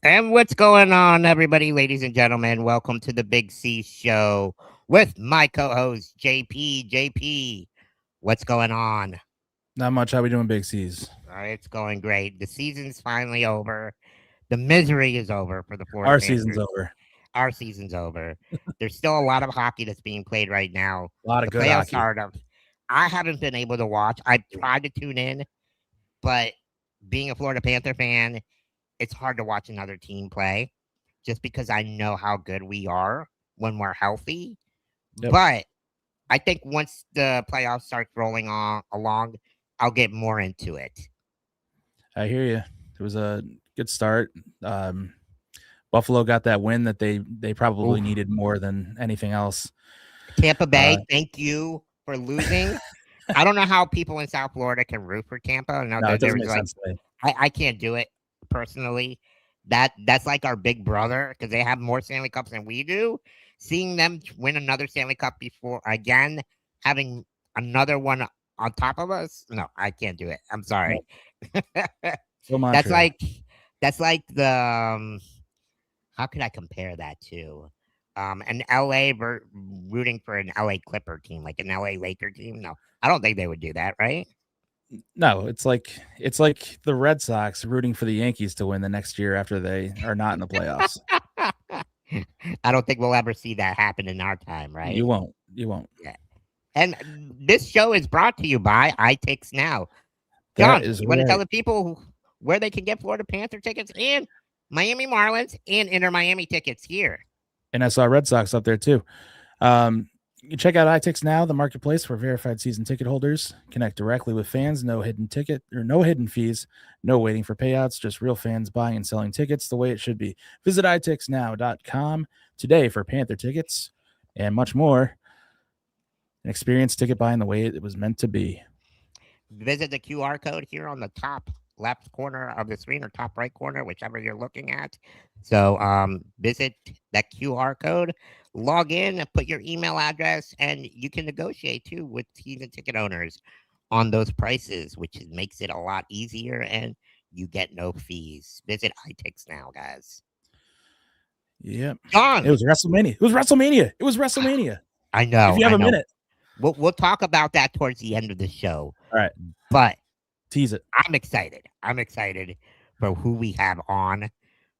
And what's going on, everybody, ladies and gentlemen? Welcome to the BigCeaz Show with my co-host, JP. JP, what's going on? Not much. How we doing, BigCeaz? It's going great. The season's finally over. The misery is over for the Florida Our Panthers. season's over. Our season's over. There's still a lot of hockey that's being played right now. A lot of the good playoffs hockey. I haven't been able to watch. I've tried to tune in, but being a Florida Panther fan, it's hard to watch another team play just because I know how good we are when we're healthy. Yep. But I think once the playoffs start rolling along, I'll get more into it. I hear you. It was a good start. Buffalo got that win that they probably needed more than anything else. Tampa Bay, thank you for losing. I don't know how people in South Florida can root for Tampa. No, it doesn't make sense. I can't do it personally. That's like our big brother because they have more Stanley Cups than we do. Seeing them win another Stanley Cup before again having another one on top of us, no, I can't do it. I'm sorry. That's like the how could I compare that to an LA rooting for an LA Clipper team, like an LA Laker team? No, I don't think they would do that, right? No, it's like the Red Sox rooting for the Yankees to win the next year after they are not in the playoffs. I don't think we'll ever see that happen in our time, right? You won't. Yeah. And this show is brought to you by iTix Now. John, you want to tell the people where they can get Florida Panther tickets and Miami Marlins and Inter Miami tickets here? And I saw Red Sox up there too. You check out iTix Now, the marketplace for verified season ticket holders. Connect directly with fans, no hidden fees, no waiting for payouts, just real fans buying and selling tickets the way it should be. Visit itixnow.com today for Panther tickets and much more. An experience ticket buying the way it was meant to be. Visit the QR code here on the top left corner of the screen or top right corner, whichever you're looking at. So visit that QR code, log in, put your email address, and you can negotiate too with season ticket owners on those prices, which makes it a lot easier and you get no fees. Visit iTix Now, guys. Yep. John. It was Wrestlemania. I know. If you have a minute. We'll talk about that towards the end of the show. All right. But tease it. I'm excited for who we have on.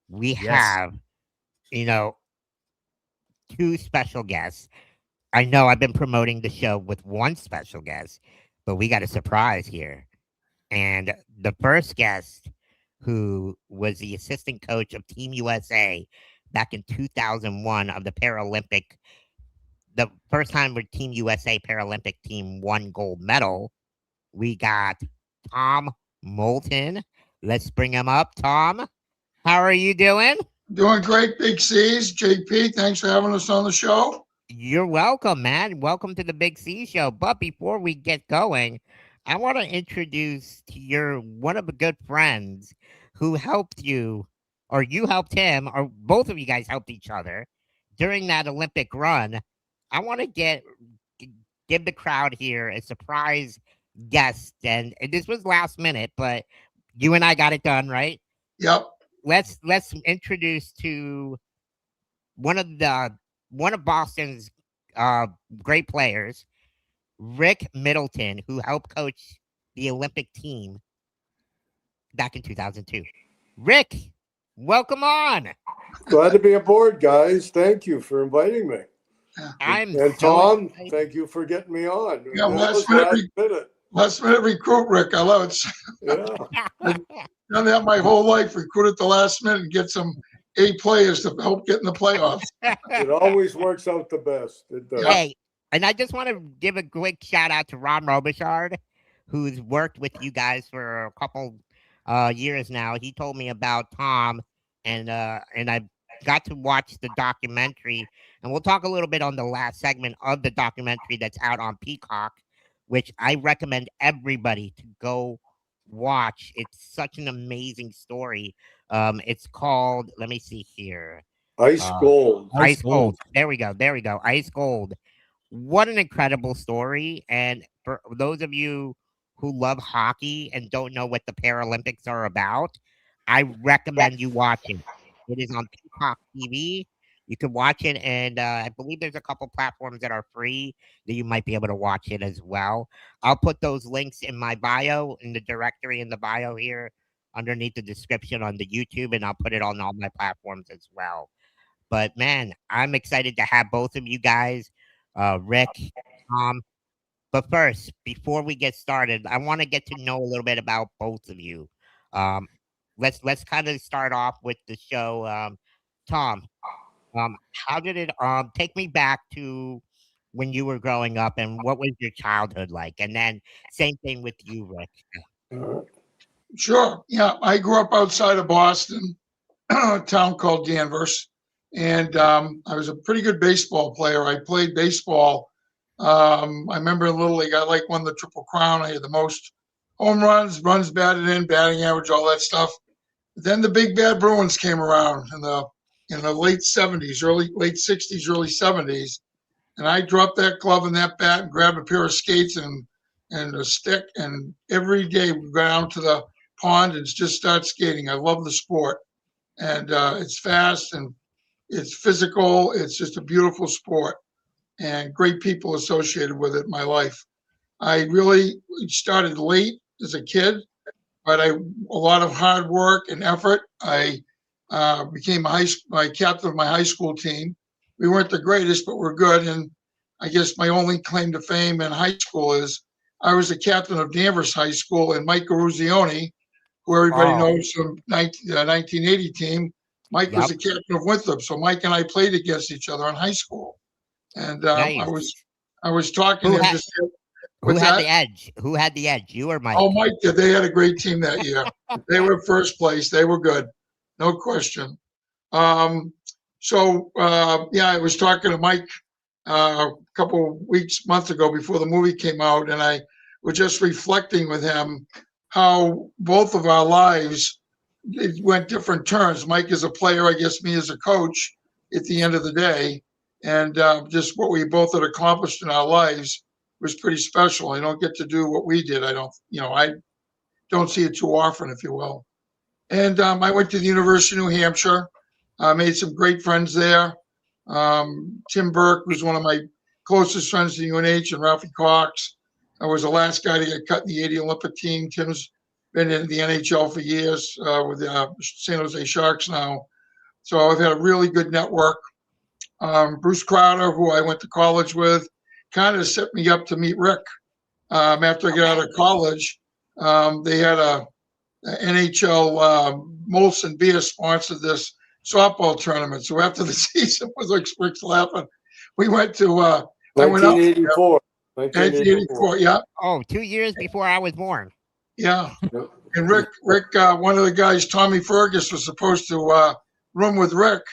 We have, two special guests. I know I've been promoting the show with one special guest, but we got a surprise here. And the first guest, who was the assistant coach of Team USA back in 2001 of the Paralympic, the first time where Team USA Paralympic team won gold medal, we got Tom Moulton. Let's bring him up. Tom, how are you doing? Doing great, BigCeaz. JP, thanks for having us on the show. You're welcome, man. Welcome to the BigCeaz Show. But before we get going, I want to introduce to one of the good friends who helped you, or you helped him, or both of you guys helped each other during that Olympic run. I want to give the crowd here a surprise guest, and this was last minute, but you and I got it done, right? Yep. Let's introduce to one of Boston's great players, Rick Middleton, who helped coach the Olympic team back in 2002. Rick, welcome on. Glad to be aboard, guys. Thank you for inviting me. And Tom, thank you for getting me on. Yeah, last minute recruit, Rick. I love it. Yeah. Done that my whole life. Recruit at the last minute and get some A players to help get in the playoffs. It always works out the best. It does. Hey, and I just want to give a quick shout out to Ron Robichard, who's worked with you guys for a couple years now. He told me about Tom, and I got to watch the documentary, and we'll talk a little bit on the last segment of the documentary that's out on Peacock, which I recommend everybody to go watch. It's such an amazing story. It's called, let me see here. Ice Gold. Ice Gold. There we go. Ice Gold. What an incredible story. And for those of you who love hockey and don't know what the Paralympics are about, I recommend you watch it. It is on Peacock TV. You can watch it, and I believe there's a couple platforms that are free that you might be able to watch it as well. I'll put those links in my bio, in the directory in the bio here, underneath the description on the YouTube, and I'll put it on all my platforms as well. But man, I'm excited to have both of you guys, Rick, Tom. But first, before we get started, I want to get to know a little bit about both of you. Let's kind of start off with the show. Tom, how did it take me back to when you were growing up, and what was your childhood like? And then same thing with you, Rick. Sure. Yeah, I grew up outside of Boston, a town called Danvers, and I was a pretty good baseball player. I played baseball. I remember in Little League, I won the Triple Crown. I had the most home runs batted in, batting average, all that stuff. Then the big bad Bruins came around in the late 70s, late 60s, early 70s, and I dropped that glove and that bat and grabbed a pair of skates and a stick, and every day we go down to the pond and just start skating. I love the sport, and it's fast and it's physical. It's just a beautiful sport, and great people associated with it in my life. I really started late as a kid, but a lot of hard work and effort. I became my captain of my high school team. We weren't the greatest, but we're good. And I guess my only claim to fame in high school is I was the captain of Danvers High School, and Mike Garuzioni, who everybody knows from 1980 team. Mike was the captain of Winthrop, so Mike and I played against each other in high school. And Nice. I was talking to him. Who had the edge? Who had the edge? You or Mike? Oh, Mike did. They had a great team that year. They were first place. They were good. No question. I was talking to Mike a couple months ago before the movie came out, and I was just reflecting with him how both of our lives it went different turns. Mike as a player, I guess me as a coach at the end of the day, and just what we both had accomplished in our lives was pretty special. I don't get to do what we did. I don't see it too often, if you will. And I went to the University of New Hampshire. I made some great friends there. Tim Burke was one of my closest friends to UNH, and Ralphie Cox. I was the last guy to get cut in the 80 Olympic team. Tim's been in the NHL for years with the San Jose Sharks now. So I've had a really good network. Bruce Crowder, who I went to college with, kind of set me up to meet Rick. After I got out of college, they had a NHL Molson Beer sponsored this softball tournament. So after the season was like Rick's laughing, we went to 1984. 1984, yeah. Oh, 2 years before I was born. Yeah. And Rick, one of the guys, Tommy Fergus, was supposed to room with Rick,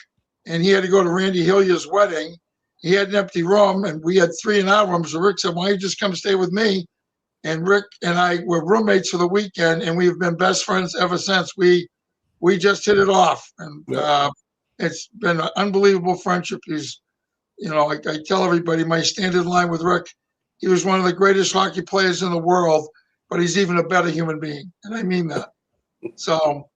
and he had to go to Randy Hilliard's wedding. He had an empty room, and we had 3 in our room. So Rick said, "Why don't you just come stay with me?" And Rick and I were roommates for the weekend, and we've been best friends ever since. We just hit it off, and it's been an unbelievable friendship. He's, I tell everybody my standard line with Rick. He was one of the greatest hockey players in the world, but he's even a better human being, and I mean that. So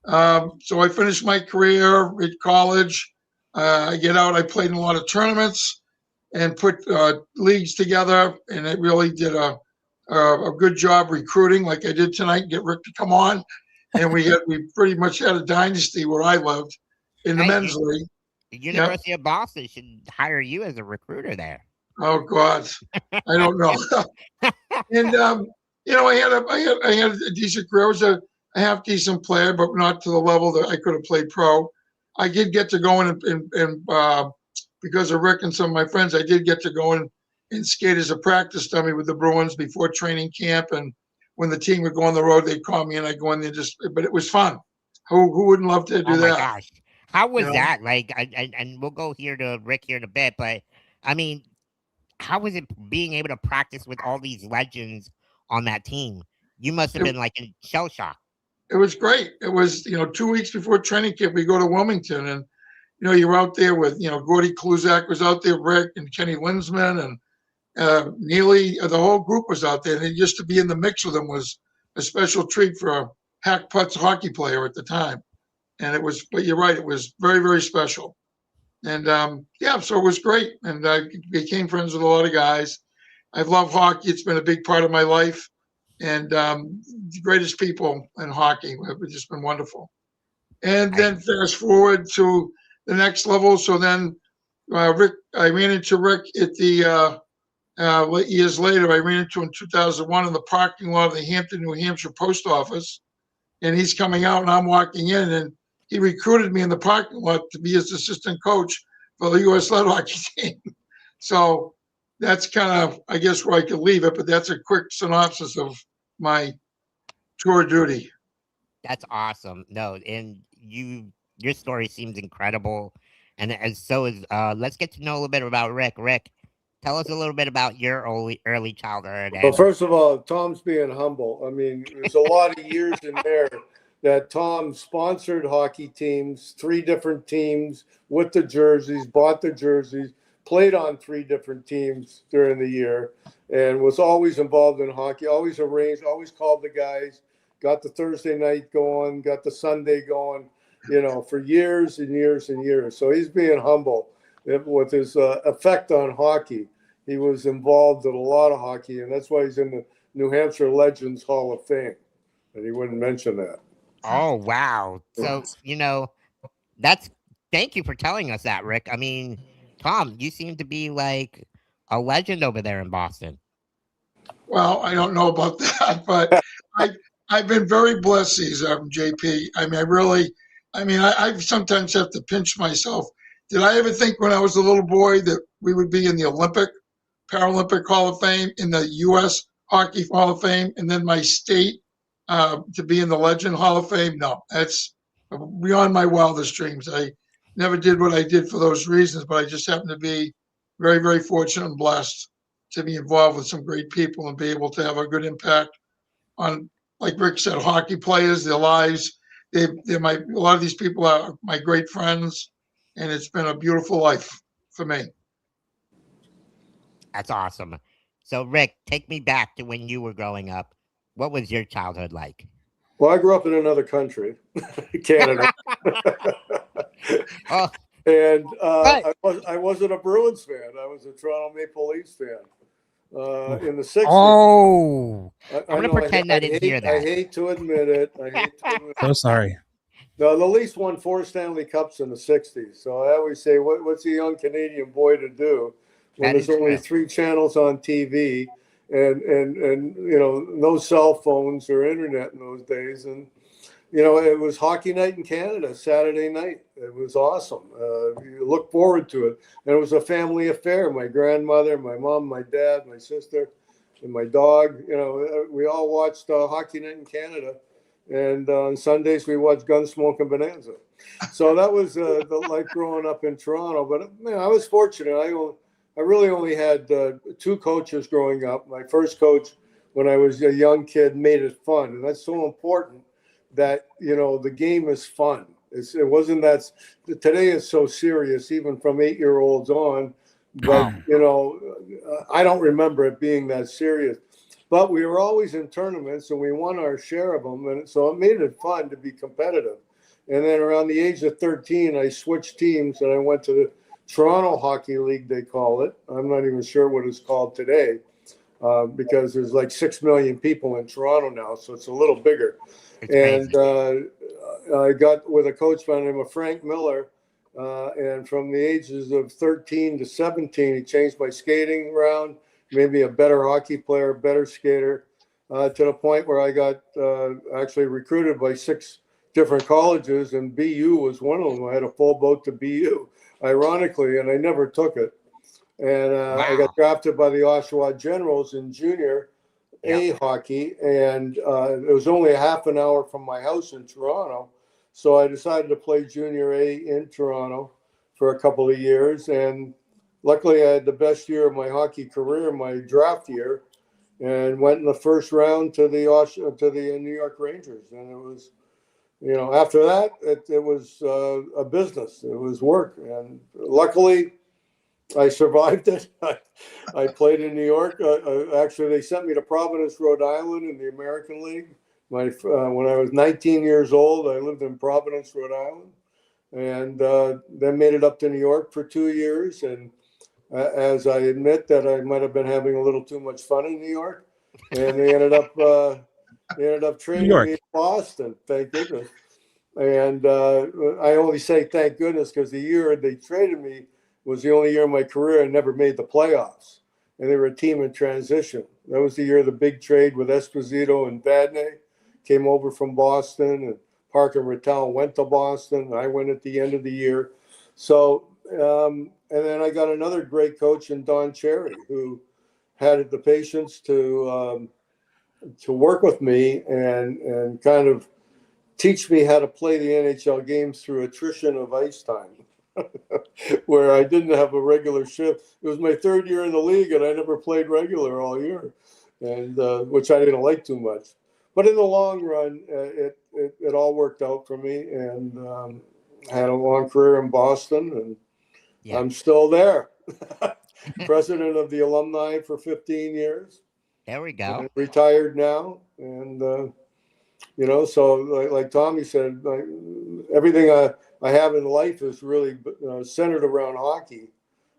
I finished my career at college. I get out. I played in a lot of tournaments and put leagues together, and it really did a good job recruiting, like I did tonight. Get Rick to come on, and we pretty much had a dynasty where I lived in the men's league. The University of Boston should hire you as a recruiter there. Oh God, I don't know. And I had a decent career. I was a half decent player, but not to the level that I could have played pro. I did get to go in and because of Rick and some of my friends, I did get to go in and skate as a practice dummy with the Bruins before training camp. And when the team would go on the road, they'd call me and I'd go in there but it was fun. Who wouldn't love to do Oh my that? gosh. How was You know? that? Like, and we'll go here to Rick here in a bit, but I mean, how was it being able to practice with all these legends on that team? You must have been like in shell shock. It was great. It was, 2 weeks before training camp, we go to Wilmington and, you're out there with, Gordy Kluzak was out there, Rick and Kenny Linsman and Neely, the whole group was out there. And just to be in the mix with them was a special treat for a hack putz hockey player at the time. And it was, but you're right, it was very, very special. And so it was great. And I became friends with a lot of guys. I love hockey. It's been a big part of my life. And the greatest people in hockey have just been wonderful. And then fast forward to the next level. So then Rick, I ran into Rick at the years later. I ran into him in 2001 in the parking lot of the Hampton, New Hampshire post office. And he's coming out and I'm walking in and he recruited me in the parking lot to be his assistant coach for the U.S. Sled hockey team. So that's kind of, I guess, where I could leave it, but that's a quick synopsis of my tour duty. That's awesome. No, and your story seems incredible. And so is, let's get to know a little bit about Rick. Rick, tell us a little bit about your early childhood. Well, first of all, Tom's being humble. I mean, there's a lot of years in there that Tom sponsored hockey teams, 3 different teams with the jerseys, bought the jerseys, played on 3 different teams during the year, and was always involved in hockey, always arranged, always called the guys, got the Thursday night going, got the Sunday going, for years and years and years. So he's being humble with his effect on hockey. He was involved in a lot of hockey, and that's why he's in the New Hampshire Legends Hall of Fame. And he wouldn't mention that. Oh, wow. So, thank you for telling us that, Rick. I mean, Tom, you seem to be like a legend over there in Boston. Well, I don't know about that, but I've been very blessed, Caesar, JP. I mean, I sometimes have to pinch myself. Did I ever think when I was a little boy that we would be in the Paralympic Hall of Fame, in the U.S. Hockey Hall of Fame, and then my state to be in the Legend Hall of Fame? No, that's beyond my wildest dreams. I never did what I did for those reasons, but I just happen to be very, very fortunate and blessed to be involved with some great people and be able to have a good impact on, like Rick said, hockey players, their lives. A lot of these people are my great friends, and it's been a beautiful life for me. That's awesome. So, Rick, take me back to when you were growing up. What was your childhood like? Well, I grew up in another country, Canada. Oh. And I wasn't a Bruins fan. I was a Toronto Maple Leafs fan in the 60s. Oh, I'm going to pretend I didn't hear that. I hate to admit it. So sorry. No, the Leafs won 4 Stanley Cups in the 60s. So I always say, what's a young Canadian boy to do when there's only 3 channels on TV and no cell phones or internet in those days. And, it was hockey night in Canada, Saturday night. It was awesome. You look forward to it. And it was a family affair. My grandmother, my mom, my dad, my sister, and my dog, we all watched hockey night in Canada. And on Sundays, we watched Gunsmoke and Bonanza. So that was the life growing up in Toronto. But, I was fortunate. I really only had 2 coaches growing up. My first coach, when I was a young kid, made it fun. And that's so important that, the game is fun. It wasn't that today is so serious, even from 8-year-olds on. But, I don't remember it being that serious. But we were always in tournaments and we won our share of them. And so it made it fun to be competitive. And then around the age of 13, I switched teams and I went to the Toronto Hockey League, they call it. I'm not even sure what it's called today because there's like 6 million people in Toronto now. So it's a little bigger. And I got with a coach by the name of Frank Miller. And from the ages of 13 to 17, he changed my skating around, made me a better hockey player, better skater, to the point where I got actually recruited by 6 different colleges, and BU was one of them. I had a full boat to BU, ironically, and I never took it. And I got drafted by the Oshawa Generals in junior A hockey, and it was only a half an hour from my house in Toronto. So I decided to play junior A in Toronto for a couple of years. And luckily, I had the best year of my hockey career, my draft year, and went in the first round to the New York Rangers. And it was, after that, it was a business. It was work. And luckily, I survived it. I played in New York. Actually, they sent me to Providence, Rhode Island in the American League. When I was 19 years old, I lived in Providence, Rhode Island, and then made it up to New York for 2 years. And as I admit that I might have been having a little too much fun in New York, and they ended up trading me in Boston. Thank goodness. And I only say thank goodness because the year they traded me was the only year in my career I never made the playoffs, and they were a team in transition. That was the year of the big trade with Esposito and Vadnais came over from Boston, and Parker Rattel went to Boston. I went at the end of the year. So, and then I got another great coach in Don Cherry, who had the patience to work with me and kind of teach me how to play the NHL games through attrition of ice time. Where I didn't have a regular shift. It was my third year in the league, and I never played regular all year, and which I didn't like too much. But in the long run, it all worked out for me, and had a long career in Boston, and I'm still there. President of the alumni for 15 years. There we go. Retired now, and so like Tommy said, everything I have in life is really centered around hockey,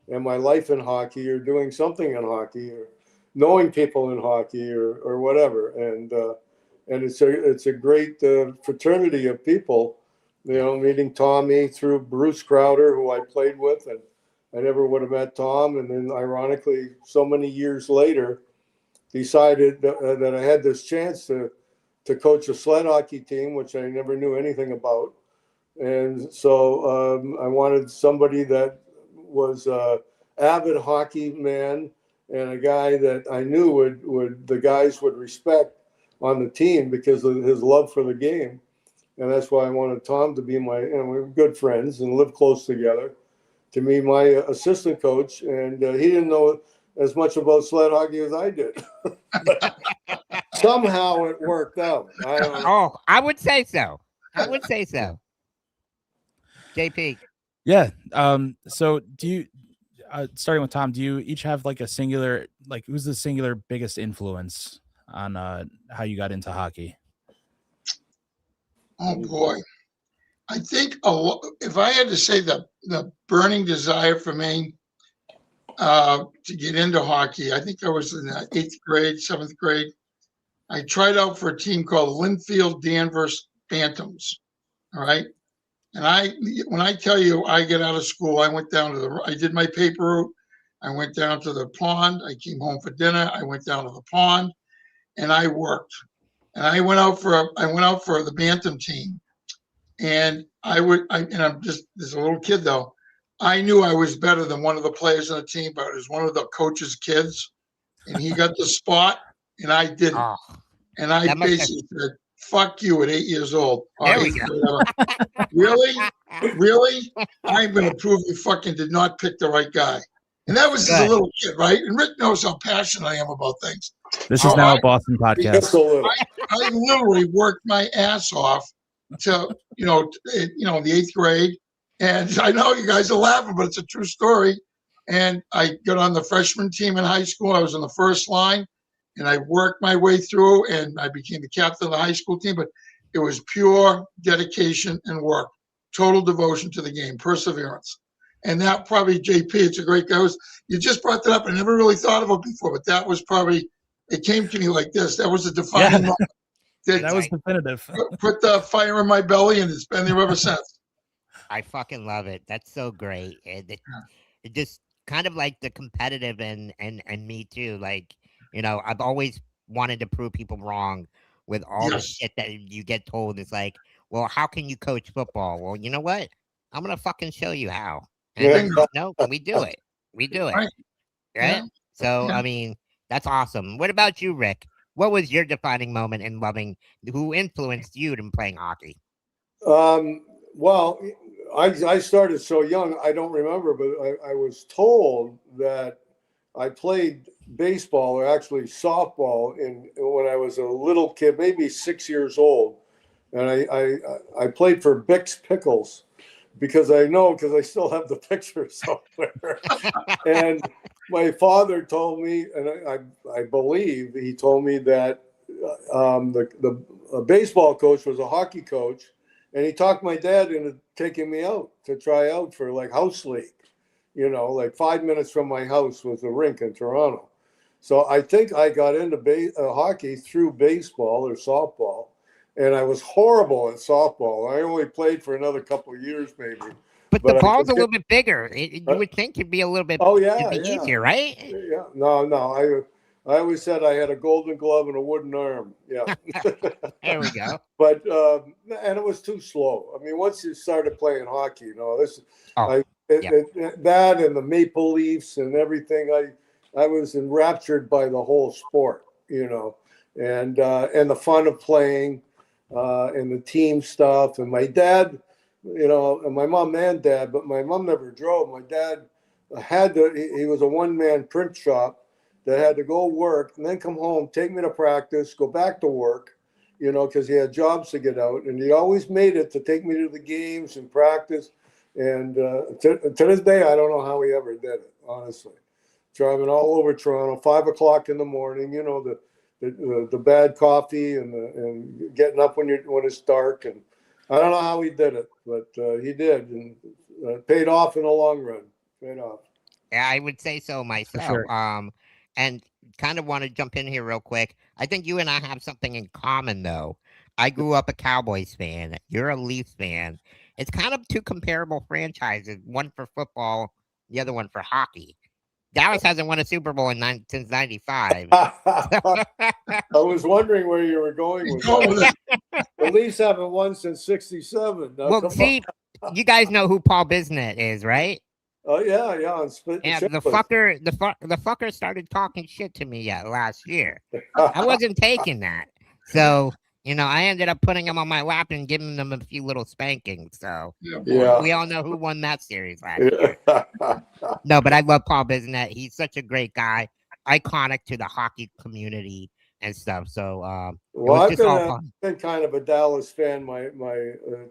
and my life in hockey, or doing something in hockey, or knowing people in hockey, or whatever. And it's a great fraternity of people. Meeting Tommy through Bruce Crowder, who I played with, and I never would have met Tom. And then, ironically, so many years later, decided that I had this chance to coach a sled hockey team, which I never knew anything about. And so I wanted somebody that was an avid hockey man and a guy that I knew would the guys would respect on the team because of his love for the game. And that's why I wanted Tom to be we're good friends and live close together, to be my assistant coach. And he didn't know as much about sled hockey as I did. Somehow it worked out. I would say so. JP. Yeah. So do you, starting with Tom, do you each have like a singular, like who's the singular biggest influence on how you got into hockey? Oh boy. I think if I had to say the burning desire for me to get into hockey, I think I was in the 8th grade, 7th grade. I tried out for a team called Linfield Danvers Phantoms. All right. And when I tell you I get out of school, I went down to I did my paper route. I went down to the pond. I came home for dinner. I went down to the pond and I worked. And I went out for the Bantam team. And I'm just a little kid though. I knew I was better than one of the players on the team, but it was one of the coach's kids. And he got the spot and I didn't. Oh, and I basically said, fuck you at 8 years old. There we go. Really? I'm going to prove you fucking did not pick the right guy. And that was just a little kid, right? And Rick knows how passionate I am about things. This is now a Boston podcast. I literally worked my ass off to, the 8th grade. And I know you guys are laughing, but it's a true story. And I got on the freshman team in high school. I was on the first line. And I worked my way through, and I became the captain of the high school team. But it was pure dedication and work, total devotion to the game, perseverance. And that probably, JP, it's a great guy. You just brought that up. I never really thought of it before, but that was probably, it came to me like this. That was a defining moment. That was definitive. Put the fire in my belly, and it's been there ever since. I fucking love it. That's so great. It just kind of like the competitive and me too. Like, I've always wanted to prove people wrong with all the shit that you get told. It's like, well, how can you coach football? Well, you know what? I'm gonna fucking show you how. And no, we do it. We do it. Right. Right? Yeah. So, Yeah. I mean, that's awesome. What about you, Rick? What was your defining moment in loving? Who influenced you in playing hockey? Well, I started so young, I don't remember, but I was told that I played baseball, or actually softball, when I was a little kid, maybe 6 years old, and I played for Bix Pickles because I still have the picture somewhere. And my father told me, and I believe he told me that the baseball coach was a hockey coach, and he talked my dad into taking me out to try out for like house league. Like 5 minutes from my house was a rink in Toronto. So I think I got into hockey through baseball or softball, and I was horrible at softball. I only played for another couple of years, maybe. But the ball's a little bit bigger. You would think it'd be a little bit. Oh yeah, it'd be easier, right? Yeah. No. I always said I had a golden glove and a wooden arm. Yeah. There we go. But and it was too slow. I mean, once you started playing hockey, that and the Maple Leafs and everything, I was enraptured by the whole sport, and the fun of playing, and the team stuff. And my dad, and my mom and dad, but my mom never drove. My dad he was a one-man print shop that had to go work and then come home, take me to practice, go back to work, because he had jobs to get out. And he always made it to take me to the games and practice. And to this day, I don't know how he ever did it, honestly. Driving all over Toronto, 5 o'clock in the morning, the bad coffee and getting up when it's dark. And I don't know how he did it, but he did. And paid off in the long run. Paid off. Yeah, I would say so myself. Sure. And kind of want to jump in here real quick. I think you and I have something in common, though. I grew up a Cowboys fan. You're a Leafs fan. It's kind of two comparable franchises, one for football, the other one for hockey. Dallas hasn't won a Super Bowl since '95. I was wondering where you were going with that. The Leafs haven't won since '67. Well, see, you guys know who Paul Bisnet is, right? Oh yeah. On Split Yeah, the fucker started talking shit to me last year. I wasn't taking that, so I ended up putting him on my lap and giving them a few little spankings. So we all know who won that series last year. No, but I love Paul Bisnet. He's such a great guy, iconic to the hockey community and stuff. So I've been kind of a Dallas fan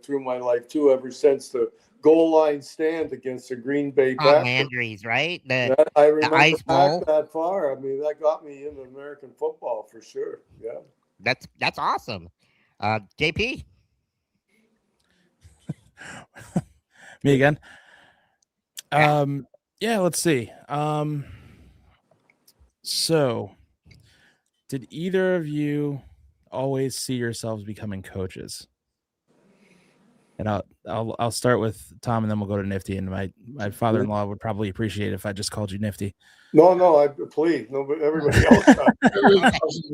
through my life too, ever since the goal line stand against the Green Bay Packers. Landry's, right? I remember the ice bowl that far. I mean, that got me into American football for sure. Yeah, that's awesome. JP, me again. Yeah, let's see. So, did either of you always see yourselves becoming coaches? And I'll start with Tom, and then we'll go to Nifty. And my father-in-law would probably appreciate it if I just called you Nifty. No, please. Nobody, everybody else.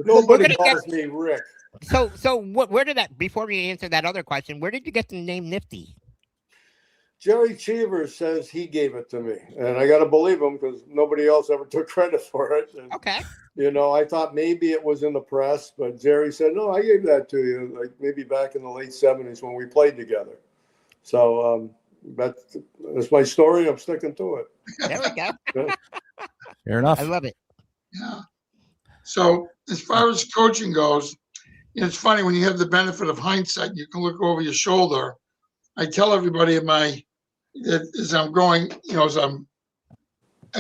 Nobody calls me Rick. So where did that? Before we answer that other question, where did you get the name Nifty? Jerry Cheever says he gave it to me, and I got to believe him because nobody else ever took credit for it. And, okay. I thought maybe it was in the press, but Jerry said, no, I gave that to you, like maybe back in the late 70s when we played together. So that's my story. I'm sticking to it. There we go. Fair enough. I love it. Yeah. So as far as coaching goes, it's funny when you have the benefit of hindsight, you can look over your shoulder. I tell everybody as I'm going, as I'm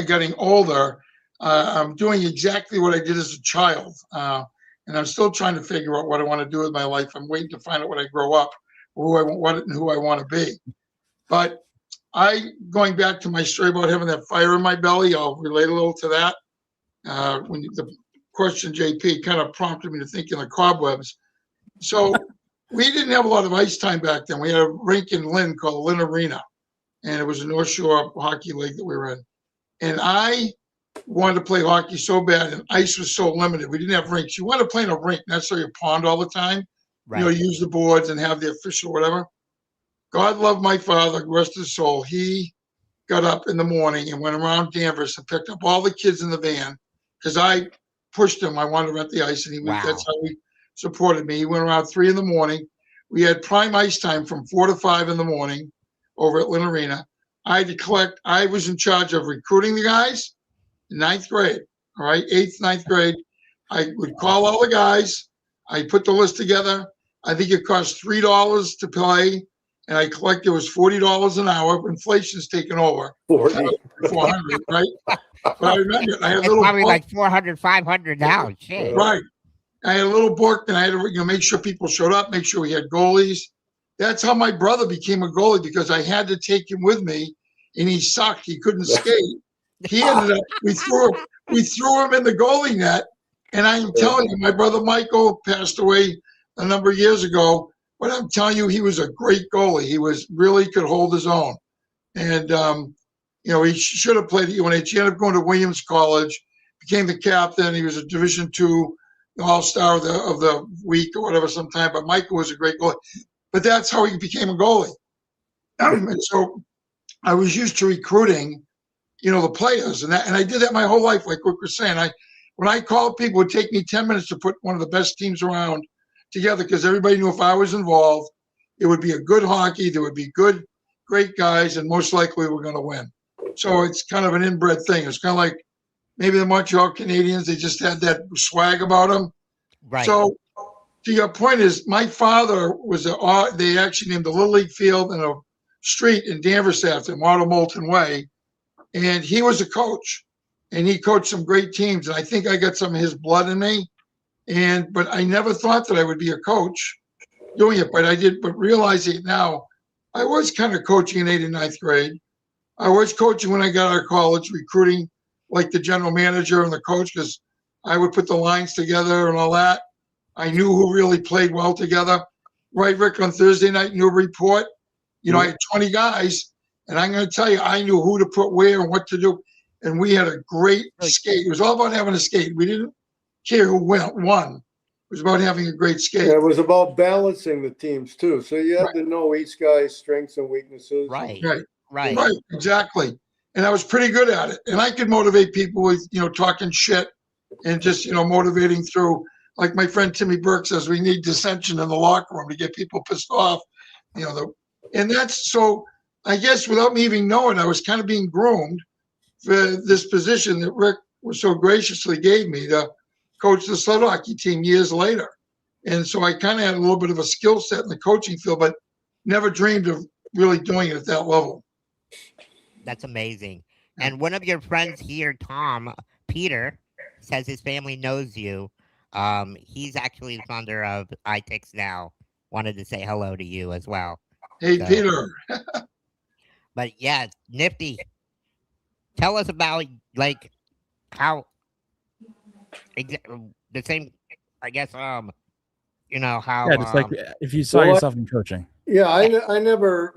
getting older, I'm doing exactly what I did as a child. And I'm still trying to figure out what I want to do with my life. I'm waiting to find out when I grow up, who I want to be. But going back to my story about having that fire in my belly, I'll relate a little to that. The question, JP, kind of prompted me to think in the cobwebs. So we didn't have a lot of ice time back then. We had a rink in Lynn called Lynn Arena, and it was a North Shore hockey league that we were in. And I wanted to play hockey so bad, and ice was so limited. We didn't have rinks. You want to play in a rink, not so you pond all the time. Right. use the boards and have the official whatever. God love my father, rest his soul. He got up in the morning and went around Danvers and picked up all the kids in the van because I pushed him. I wanted to rent the ice, and that's how he supported me. He went around 3 in the morning. We had prime ice time from 4 to 5 in the morning over at Lynn Arena. I had to collect. I was in charge of recruiting the guys in 9th grade. All right, 8th, 9th grade. I would call all the guys. I put the list together. I think it cost $3 to play, and I collected, it was $40 an hour. Inflation's taken over. 40. 400, right? But I remember I had a It's little probably book. like 400, 500 now. Shit. Right. I had a little book, and I had to make sure people showed up, make sure we had goalies. That's how my brother became a goalie, because I had to take him with me, and he sucked. He couldn't skate. He ended up. We threw him in the goalie net, and I'm telling you, my brother Michael passed away a number of years ago. But I'm telling you, he was a great goalie. He was really could hold his own, and he should have played at UNH. He ended up going to Williams College, became the captain. He was a Division II All-Star of the week or whatever sometime. But Michael was a great goalie. But that's how he became a goalie. And so I was used to recruiting, the players, and I did that my whole life. Like Rick was saying, when I called people, it would take me 10 minutes to put one of the best teams around together, because everybody knew if I was involved, it would be a good hockey. There would be great guys, and most likely we're going to win. So it's kind of an inbred thing. It's kind of like maybe the Montreal Canadiens. They just had that swag about them. Right. So to your point is, my father they actually named the Little League field and a street in Danvers after him, Tom Moulton Way. And he was a coach, and he coached some great teams. And I think I got some of his blood in me. But I never thought that I would be a coach doing it. But realizing it now, I was kind of coaching in 8th and 9th grade. I was coaching when I got out of college, recruiting like the general manager and the coach, because I would put the lines together and all that. I knew who really played well together. Right, Rick, on Thursday night, new report. I had 20 guys, and I'm going to tell you, I knew who to put where and what to do. And we had a great skate. It was all about having a skate. We didn't care who won. It was about having a great skate. Yeah, it was about balancing the teams too. So you have to know each guy's strengths and weaknesses. Right. Right, exactly. And I was pretty good at it. And I could motivate people with, talking shit and just, motivating through, like my friend Timmy Burke says, we need dissension in the locker room to get people pissed off. And that's, so I guess without me even knowing, I was kind of being groomed for this position that Rick was so graciously gave me to coach the sled hockey team years later. And so I kind of had a little bit of a skill set in the coaching field, but never dreamed of really doing it at that level. That's amazing. And one of your friends here, Peter, says his family knows you. He's actually the founder of iTix Now. Wanted to say hello to you as well. Hey, Peter. But yeah, Nifty. Tell us about how the same. I guess how. Yeah, just like if you saw yourself in coaching. Yeah, I never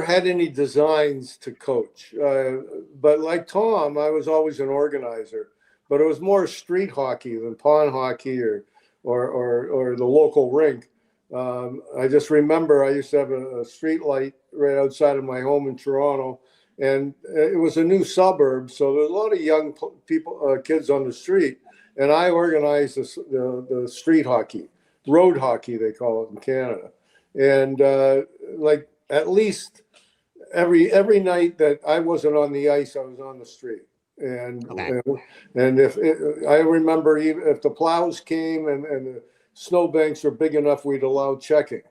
had any designs to coach, but like Tom, I was always an organizer. But it was more street hockey than pond hockey or the local rink. I just remember I used to have a street light right outside of my home in Toronto, and it was a new suburb, so there was a lot of young people, kids on the street, and I organized the street hockey, road hockey they call it in Canada, and like at least every night that I wasn't on the ice, I was on the street. And if I remember, if the plows came and the snowbanks were big enough, we'd allow checking,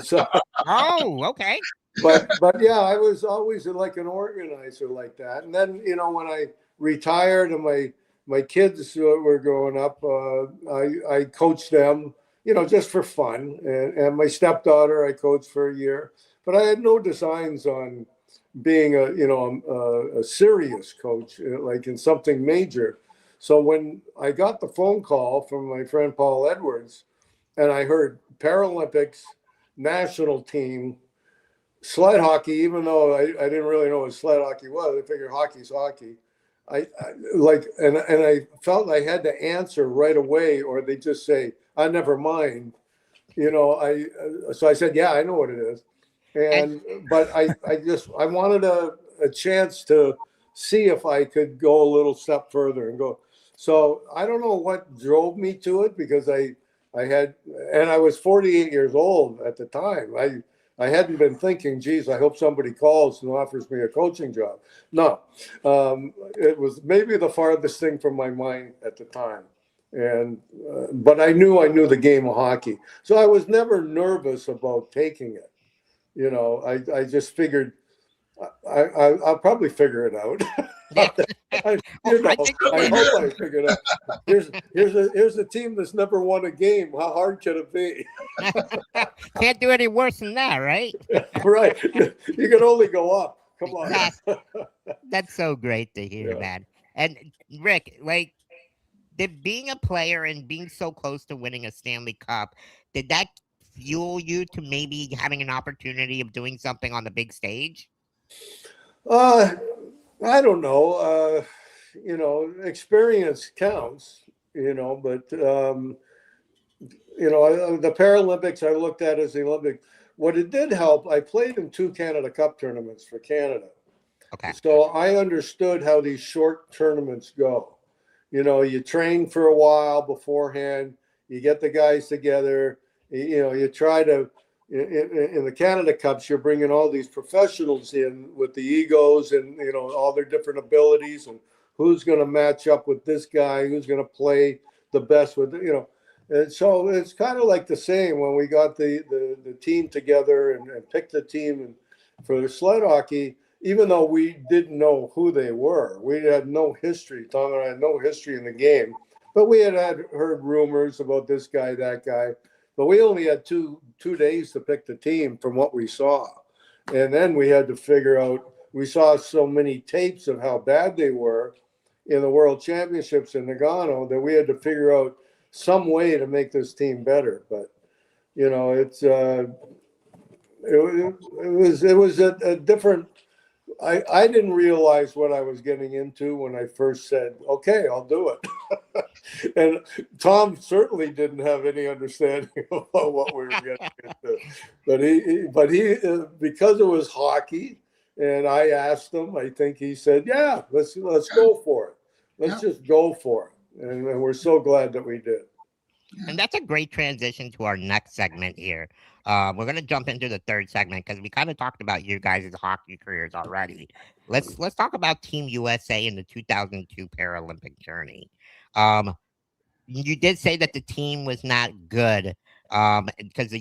So. Oh, okay. But yeah, I was always like an organizer like that. And then when I retired and my kids were growing up, I coached them, just for fun. And my stepdaughter I coached for a year, but I had no designs on being a serious coach, like in something major. So when I got the phone call from my friend Paul Edwards, and I heard Paralympics, national team, sled hockey, even though I didn't really know what sled hockey was, I figured hockey's hockey. and I felt I had to answer right away, or they just say, "I never mind." So I said, "Yeah, I know what it is," but I wanted a chance to see if I could go a little step further and go. So I don't know what drove me to it, because I was 48 years old at the time. I hadn't been thinking, geez, I hope somebody calls and offers me a coaching job. No, it was maybe the farthest thing from my mind at the time. But I knew the game of hockey. So I was never nervous about taking it. I just figured I'll probably figure it out. I hope I figured it out. Here's a team that's never won a game. How hard can it be? Can't do any worse than that, right? Right. You can only go up. Come on. That's so great to hear, man. And Rick, like, did being a player and being so close to winning a Stanley Cup, did that fuel you to maybe having an opportunity of doing something on the big stage? I don't know. Experience counts, but the Paralympics I looked at as the Olympic. What it did help, I played in 2 Canada Cup tournaments for Canada. Okay. So I understood how these short tournaments go. You train for a while beforehand, you get the guys together, you try to, in the Canada Cups, you're bringing all these professionals in with the egos and, all their different abilities, and who's going to match up with this guy, who's going to play the best with, and so it's kind of like the same when we got the team together and picked the team. And for the sled hockey, even though we didn't know who they were, we had no history. Tom and I had no history in the game, but we had heard rumors about this guy, that guy. But we only had two days to pick the team from what we saw. And then we had to figure out, we saw so many tapes of how bad they were in the World Championships in Nagano that we had to figure out some way to make this team better. But, it's it was a different. I didn't realize what I was getting into when I first said, okay, I'll do it. And Tom certainly didn't have any understanding about what we were getting into. But he, because it was hockey, and I asked him, I think he said, yeah, let's go for it. Let's just go for it. And we're so glad that we did. And that's a great transition to our next segment here. We're going to jump into the third segment because we kind of talked about your guys' hockey careers already. Let's talk about Team USA in the 2002 Paralympic journey. You did say that the team was not good because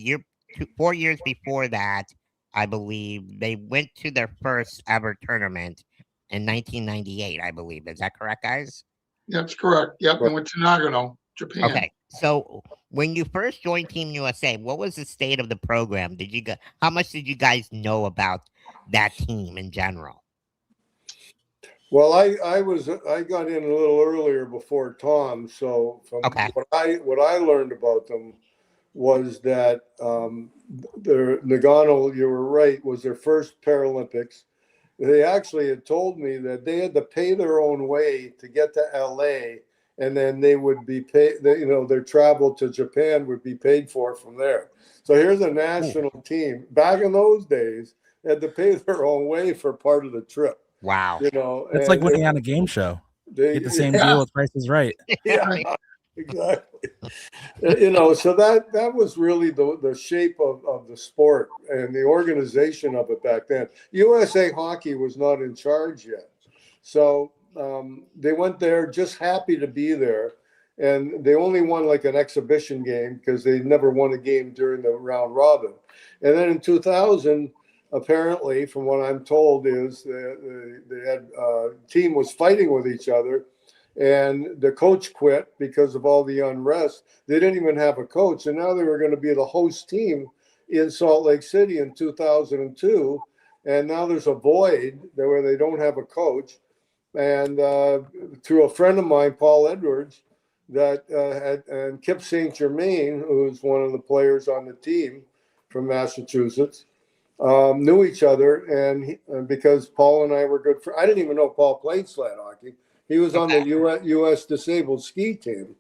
4 years before that, I believe they went to their first ever tournament in 1998. I believe, is that correct, guys? That's correct. Yep, we went to Nagano, Japan. Okay, so when you first joined Team USA, what was the state of the program? How much did you guys know about that team in general? Well, I got in a little earlier before Tom, so from what I learned about them was that their Nagano, you were right, was their first Paralympics. They actually had told me that they had to pay their own way to get to LA, and then they would be paid, their travel to Japan would be paid for from there. So here's a national team. Back in those days, they had to pay their own way for part of the trip. Wow. It's like winning on a game show. You get the same deal with Price is Right. Yeah, exactly. So that was really the shape of the sport and the organization of it back then. USA Hockey was not in charge yet. So they went there just happy to be there. And they only won like an exhibition game because they never won a game during the round robin. And then in 2000, apparently, from what I'm told, is the team was fighting with each other, and the coach quit because of all the unrest. They didn't even have a coach, and now they were going to be the host team in Salt Lake City in 2002, and now there's a void there where they don't have a coach. And through a friend of mine, Paul Edwards, and Kip St. Germain, who's one of the players on the team from Massachusetts, knew each other, and because Paul and I were good friends. I didn't even know Paul played sled hockey. He was on Okay. the U.S. disabled ski team.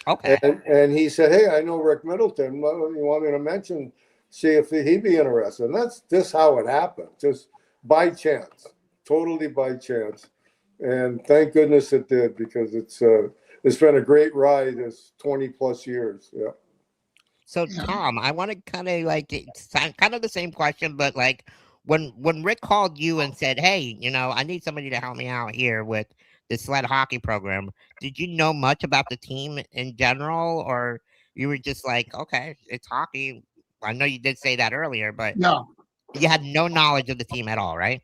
Okay. And he said, "Hey, I know Rick Middleton. You want me to mention, see if he'd be interested?" And that's just how it happened, just by chance, totally by chance. And thank goodness it did, because it's been a great ride. It's 20 plus years. Yeah. So Yeah. Tom, I want to kind of like it's kind of the same question, but like when Rick called you and said, "Hey, I need somebody to help me out here with the sled hockey program," did you know much about the team in general, or you were just like, "Okay, it's hockey"? I know you did say that earlier, but Yeah. you had no knowledge of the team at all, right?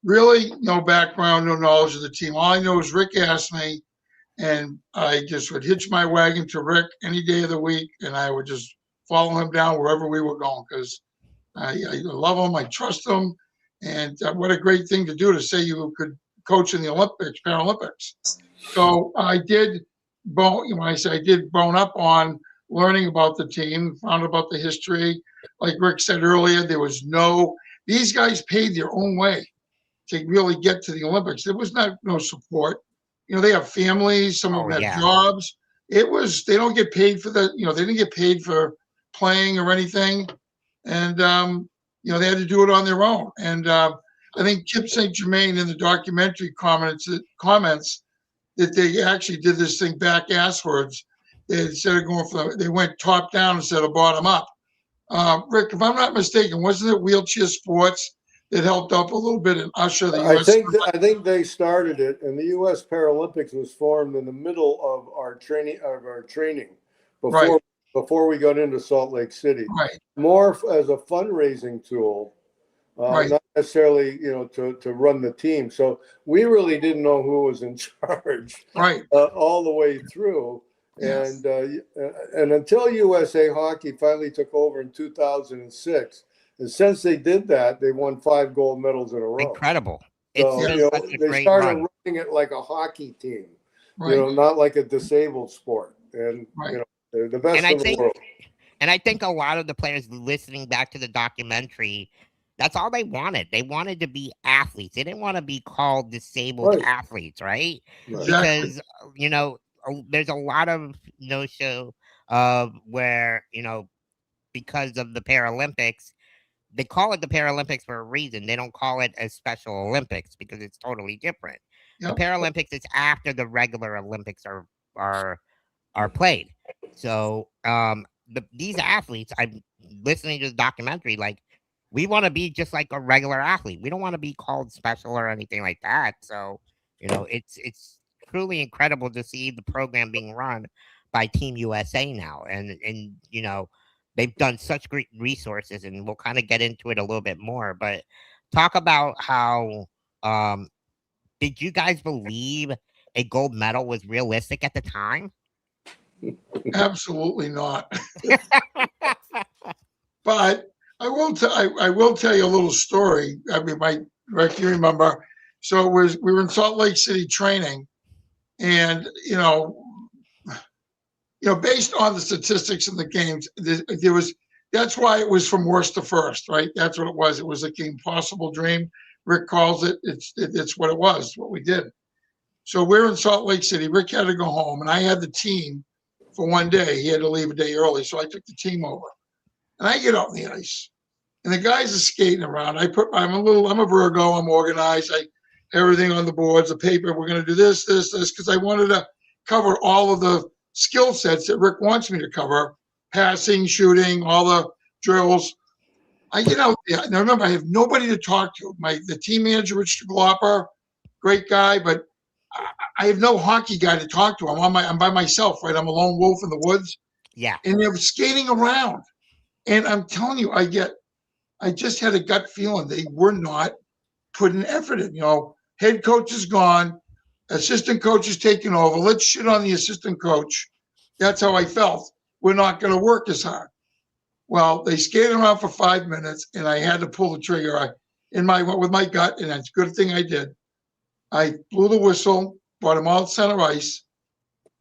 Really, no background, no knowledge of the team. All I know is Rick asked me, and I just would hitch my wagon to Rick any day of the week, and I would just follow him down wherever we were going, because I love him, I trust him, and what a great thing to do, to say you could coach in the Olympics, Paralympics. So I did when I say I did bone up on learning about the team, found about the history. Like Rick said earlier, these guys paid their own way to really get to the Olympics. There was no support. They have families, some of Oh them have yeah. jobs. They don't get paid for they didn't get paid for playing or anything. And, they had to do it on their own. And I think Kip St. Germain in the documentary comments that they actually did this thing back asswards. Instead of they went top down instead of bottom up. Rick, if I'm not mistaken, wasn't it Wheelchair Sports that helped up a little bit and usher the U.S.? I think they started it, and the U.S. Paralympics was formed in the middle of our training Right. before we got into Salt Lake City. Right. More as a fundraising tool, Right. not necessarily to run the team. So we really didn't know who was in charge Right. all the way through. Yes. And until USA Hockey finally took over in 2006, and since they did that, they won 5 gold medals in a row. Incredible. So, It's been such a they great started run. running it like a hockey team, Right. not like a disabled sport. And, Right. they're the best And I in the think world. And I think a lot of the players listening back to the documentary, that's all they wanted. They wanted to be athletes. They didn't want to be called disabled Right. athletes, right? Right. Exactly. Because, there's a lot of no-show of where, because of the Paralympics, they call it the Paralympics for a reason. They don't call it a Special Olympics because it's totally different. Yep. The Paralympics is after the regular Olympics are played. So these athletes, I'm listening to the documentary, like we want to be just like a regular athlete. We don't want to be called special or anything like that. So it's truly incredible to see the program being run by Team USA now, and they've done such great resources, and we'll kind of get into it a little bit more. But talk about how did you guys believe a gold medal was realistic at the time? Absolutely not. But I will tell you a little story. I mean, Rick, you remember? So we were in Salt Lake City training, and based on the statistics in the games, that's why it was from worst to first, right? That's what it was. It was like an impossible dream. Rick calls it. It's what it was. What we did. So we're in Salt Lake City. Rick had to go home, and I had the team for one day. He had to leave a day early, so I took the team over. And I get out on the ice, and the guys are skating around. I'm a Virgo. I'm organized. Everything on the boards, the paper. We're going to do this, because I wanted to cover all of the skill sets that Rick wants me to cover: passing, shooting, all the drills. I get out there, and remember, I have nobody to talk to. The team manager, Rich Glopper, great guy, but I have no hockey guy to talk to. I'm by myself, right? I'm a lone wolf in the woods. Yeah. And they're skating around. And I'm telling you, I just had a gut feeling they were not putting effort in. Head coach is gone, assistant coach is taking over. Let's shit on the assistant coach. That's how I felt. We're not going to work as hard. Well, they skated around for 5 minutes, and I had to pull the trigger. With my gut, and it's a good thing I did. I blew the whistle, brought them all center ice.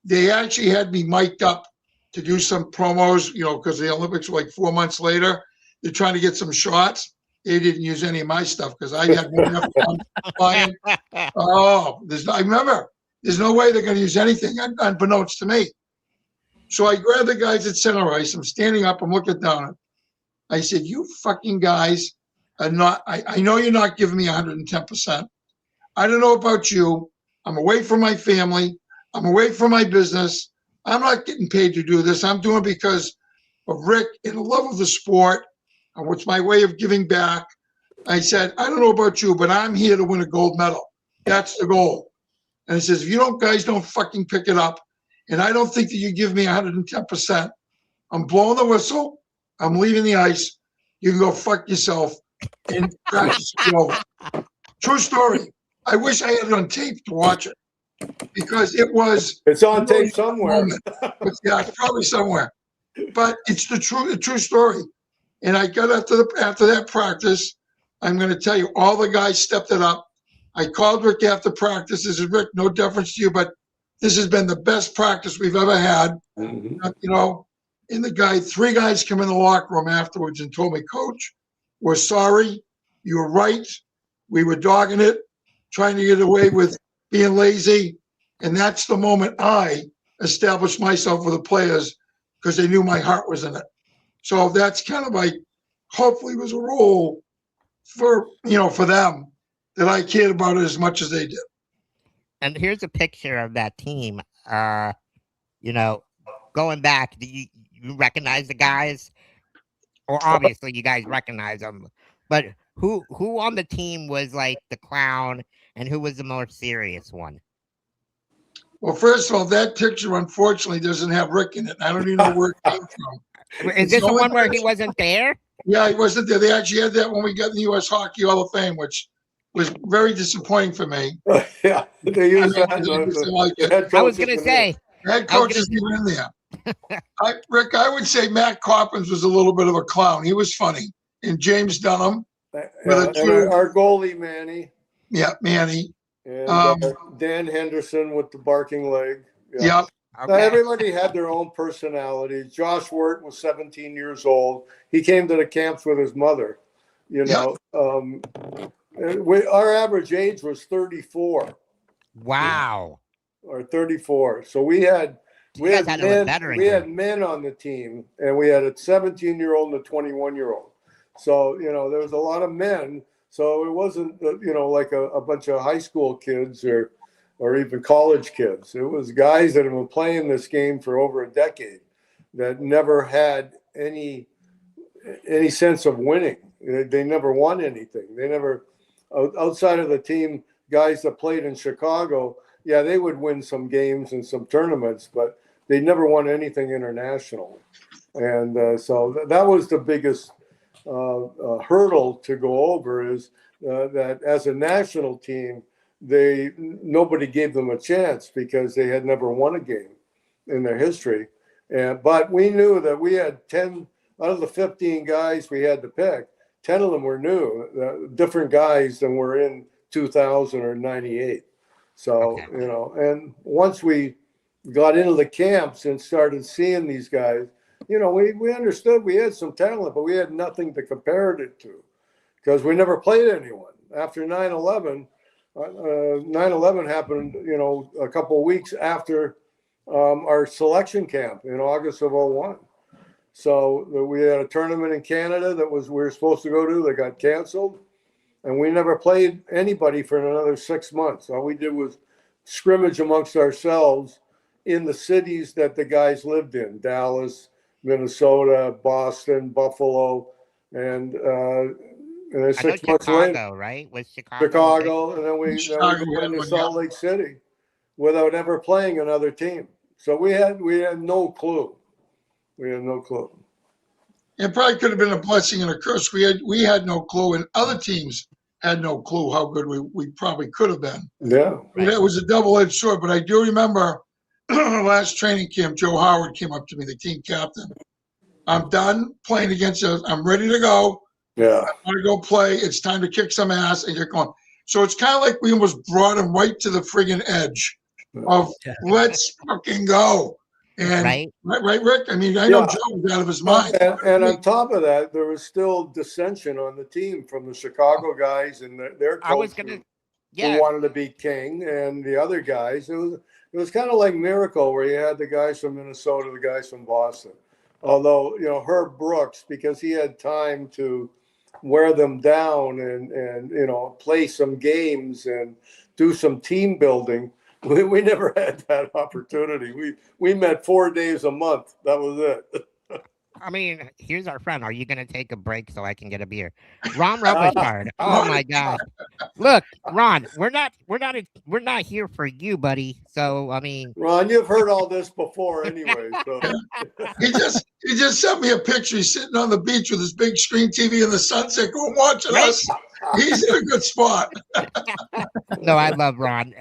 They actually had me mic'd up to do some promos, because the Olympics were like 4 months later. They're trying to get some shots. They didn't use any of my stuff because I had enough fun flying. I remember There's no way they're going to use anything unbeknownst to me. So I grabbed the guys at center ice. I'm standing up. I'm looking down. I said, you fucking guys are not, I know you're not giving me 110%. I don't know about you. I'm away from my family. I'm away from my business. I'm not getting paid to do this. I'm doing it because of Rick and the love of the sport, and what's my way of giving back. I said, I don't know about you, but I'm here to win a gold medal. That's the goal. And he says, if you guys don't fucking pick it up, and I don't think that you give me 110%, I'm blowing the whistle. I'm leaving the ice. You can go fuck yourself and practice is over. True story. I wish I had it on tape to watch it because it was. It's on tape somewhere. Yeah, it's probably somewhere. But it's the true story. And I got after that practice. I'm going to tell you, all the guys stepped it up. I called Rick after practice. I said, Rick, no deference to you, but this has been the best practice we've ever had. You know, and three guys come in the locker room afterwards and told me, Coach, we're sorry. You were right. We were dogging it, trying to get away with being lazy. And that's the moment I established myself with the players because they knew my heart was in it. So that's kind of like, hopefully was a role for them that I cared about it as much as they did. And here's a picture of that team. You know, going back, do you recognize the guys? Or obviously you guys recognize them, but who on the team was like the clown and who was the more serious one? Well, first of all, that picture unfortunately doesn't have Rick in it. I don't even know where it came from. Is this the one where he wasn't there? Yeah, he wasn't there. They actually had that when we got in the U.S. Hockey Hall of Fame, which was very disappointing for me. Yeah, they use that. I was going to say. Head coach isn't even in there. Rick, I would say Matt Coppins was a little bit of a clown. He was funny. And James Dunham. And our goalie, Manny. Yeah, Manny. And Dan Henderson with the barking leg. Yeah. Okay. Now, everybody had their own personalities. Josh Wirt was 17 years old. He came to the camps with his mother. You know, our average age was 34. Wow. Or 34. So we had men on the team, and we had a 17-year-old and a 21-year-old. So, you know, there was a lot of men. So it wasn't, you know, like a bunch of high school kids or even college kids. It was guys that have been playing this game for over a decade that never had any sense of winning. They never won anything. They never, outside of the team, guys that played in Chicago, yeah, they would win some games and some tournaments, but they never won anything international. And so that was the biggest hurdle to go over is that as a national team, nobody gave them a chance because they had never won a game in their history. But we knew that we had 10 out of the 15 guys we had to pick. 10 of them were new, different guys than were in 2000 or 98. So, you know, and once we got into the camps and started seeing these guys, you know, we understood we had some talent, but we had nothing to compare it to because we never played anyone. After 9/11, 9/11 happened, you know, a couple of weeks after our selection camp in August of 2001. So we had a tournament in Canada that we were supposed to go to that got canceled. And we never played anybody for another 6 months. All we did was scrimmage amongst ourselves in the cities that the guys lived in, Dallas, Minnesota, Boston, Buffalo, and then 6 months Chicago, later, right? Was Chicago? Chicago, and then we went to Salt Lake City without ever playing another team. So we had no clue. We had no clue. It probably could have been a blessing and a curse. We had no clue, and other teams had no clue how good we probably could have been. Yeah. Right. It was a double-edged sword, but I do remember last training camp, Joe Howard came up to me, the team captain. I'm done playing against us. I'm ready to go. Yeah. I want to go play. It's time to kick some ass and get going. So it's kind of like we almost brought him right to the friggin' edge of let's fucking go. And right, Rick? I mean, I know Joe was out of his mind. And on top of that, there was still dissension on the team from the Chicago guys and their coach. Yeah. who wanted to be king, and the other guys. It was kind of like Miracle, where you had the guys from Minnesota, the guys from Boston. Although, Herb Brooks, because he had time to wear them down and play some games and do some team building, we never had that opportunity. We met 4 days a month. That was it. I mean, here's our friend. Are you going to take a break so I can get a beer? Ron Rubbershard. Oh my God! Look, Ron, we're not here for you, buddy. So I mean, Ron, you've heard all this before, anyway. So He just sent me a picture. He's sitting on the beach with his big screen TV in the sunset, going watching us. He's in a good spot. no, I love Ron.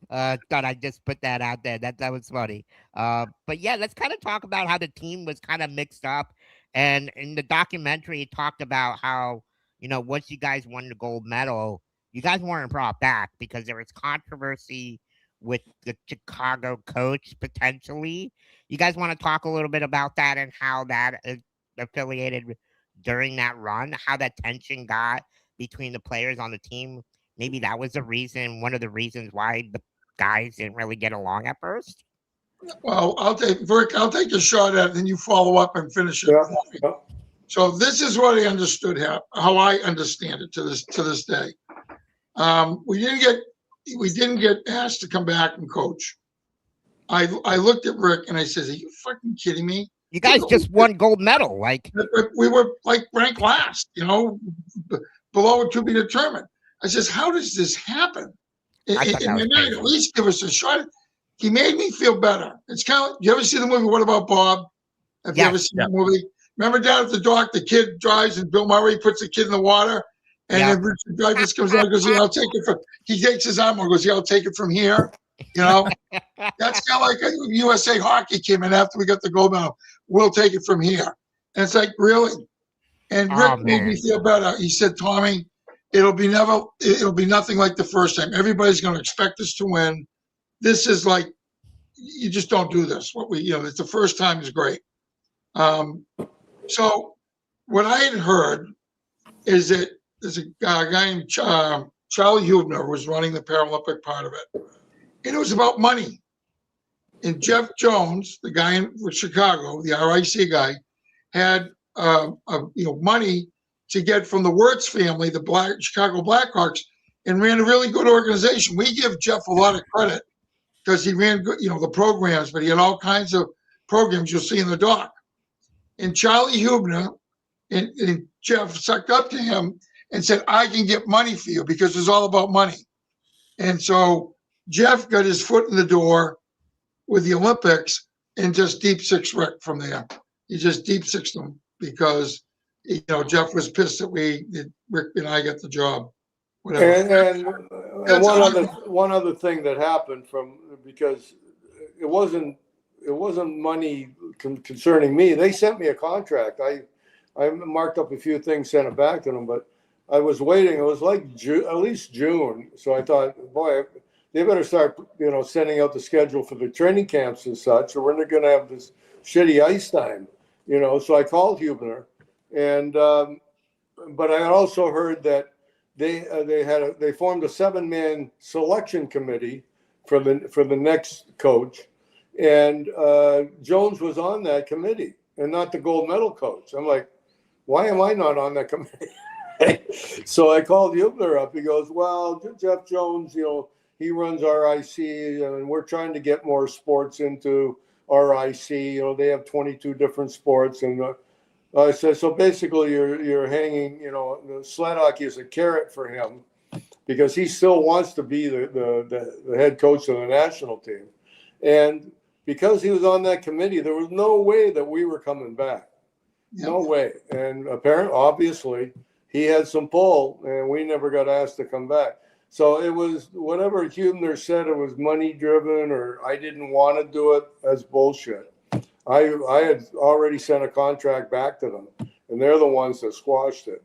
Thought I'd just put that out there. That was funny. But yeah, let's kind of talk about how the team was kind of mixed up. And in the documentary, it talked about how, once you guys won the gold medal, you guys weren't brought back because there was controversy with the Chicago coach, potentially. You guys want to talk a little bit about that and how that affiliated during that run, how that tension got between the players on the team? Maybe that was one of the reasons why the guys didn't really get along at first. Well, I'll take a shot at it, and you follow up and finish it. Yeah. So this is what I understood, how I understand it to this day. We didn't get asked to come back and coach. I looked at Rick and I said, "Are you fucking kidding me? You guys just won gold medal. Like we were like ranked last, below it to be determined." I says, "How does this happen? In my mind, at least give us a shot." He made me feel better. It's kind of like, you ever see the movie What About Bob? Have you ever seen that movie? Remember down at the dock, the kid drives and Bill Murray puts the kid in the water, and then Richard Dreyfuss comes out and goes, "I'll take it from." He takes his arm and goes, "I'll take it from here." That's kind of like USA Hockey came in after we got the gold medal. "We'll take it from here," and it's like, really. And Rick made me feel better. He said, "Tommy, it'll be nothing like the first time. Everybody's going to expect us to win. This is like, you just don't do this. It's the first time is great." So what I had heard is that there's a guy named Charlie Hubner who was running the Paralympic part of it. And it was about money. And Jeff Jones, the guy in Chicago, the RIC guy, had money to get from the Wirtz family, the Chicago Blackhawks, and ran a really good organization. We give Jeff a lot of credit because he ran the programs, but he had all kinds of programs you'll see in the doc. And Charlie Hubner and Jeff sucked up to him and said, "I can get money for you," because it's all about money. And so Jeff got his foot in the door with the Olympics and just deep six Rick from there. He just deep sixed him because Jeff was pissed that Rick and I got the job. And one other thing that happened because it wasn't money concerning me. They sent me a contract. I marked up a few things, sent it back to them, but I was waiting. It was like at least June. So I thought, boy, they better start, sending out the schedule for the training camps and such, or we're going to have this shitty ice time, So I called Hubner, and but I also heard that they formed a 7-man selection committee for the next coach, and Jones was on that committee and not the gold medal coach. I'm like, why am I not on that committee? So I called Hubner up. He goes, "Well, Jeff Jones, he runs RIC, and we're trying to get more sports into RIC. They have 22 different sports." And I said, "So basically, you're hanging, the sled hockey is a carrot for him because he still wants to be the head coach of the national team, and because he was on that committee, there was no way that we were coming back, no way. And apparently, obviously, he had some pull, and we never got asked to come back." So it was whatever Hubner said, it was money driven, or I didn't want to do it. That's bullshit. I had already sent a contract back to them, and they're the ones that squashed it.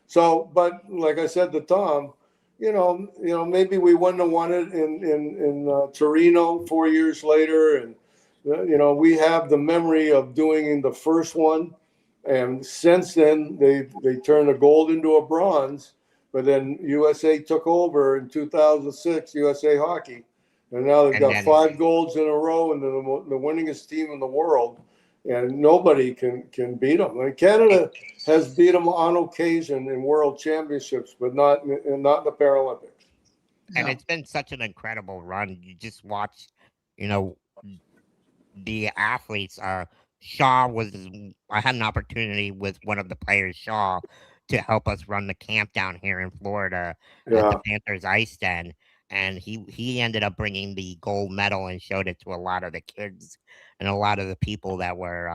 So, but like I said to Tom, maybe we wouldn't have won it in Torino 4 years later, and we have the memory of doing the first one, and since then they turned a gold into a bronze. but then USA took over in 2006, USA Hockey, and now they've got 5 golds in a row, and they're the winningest team in the world, and nobody can beat them. And Canada has beat them on occasion in World Championships, but not in the Paralympics. And it's been such an incredible run. You just watch, the athletes. Shaw I had an opportunity with one of the players, Shaw, to help us run the camp down here in Florida at the Panthers Ice Den. And he ended up bringing the gold medal and showed it to a lot of the kids and a lot of the people that were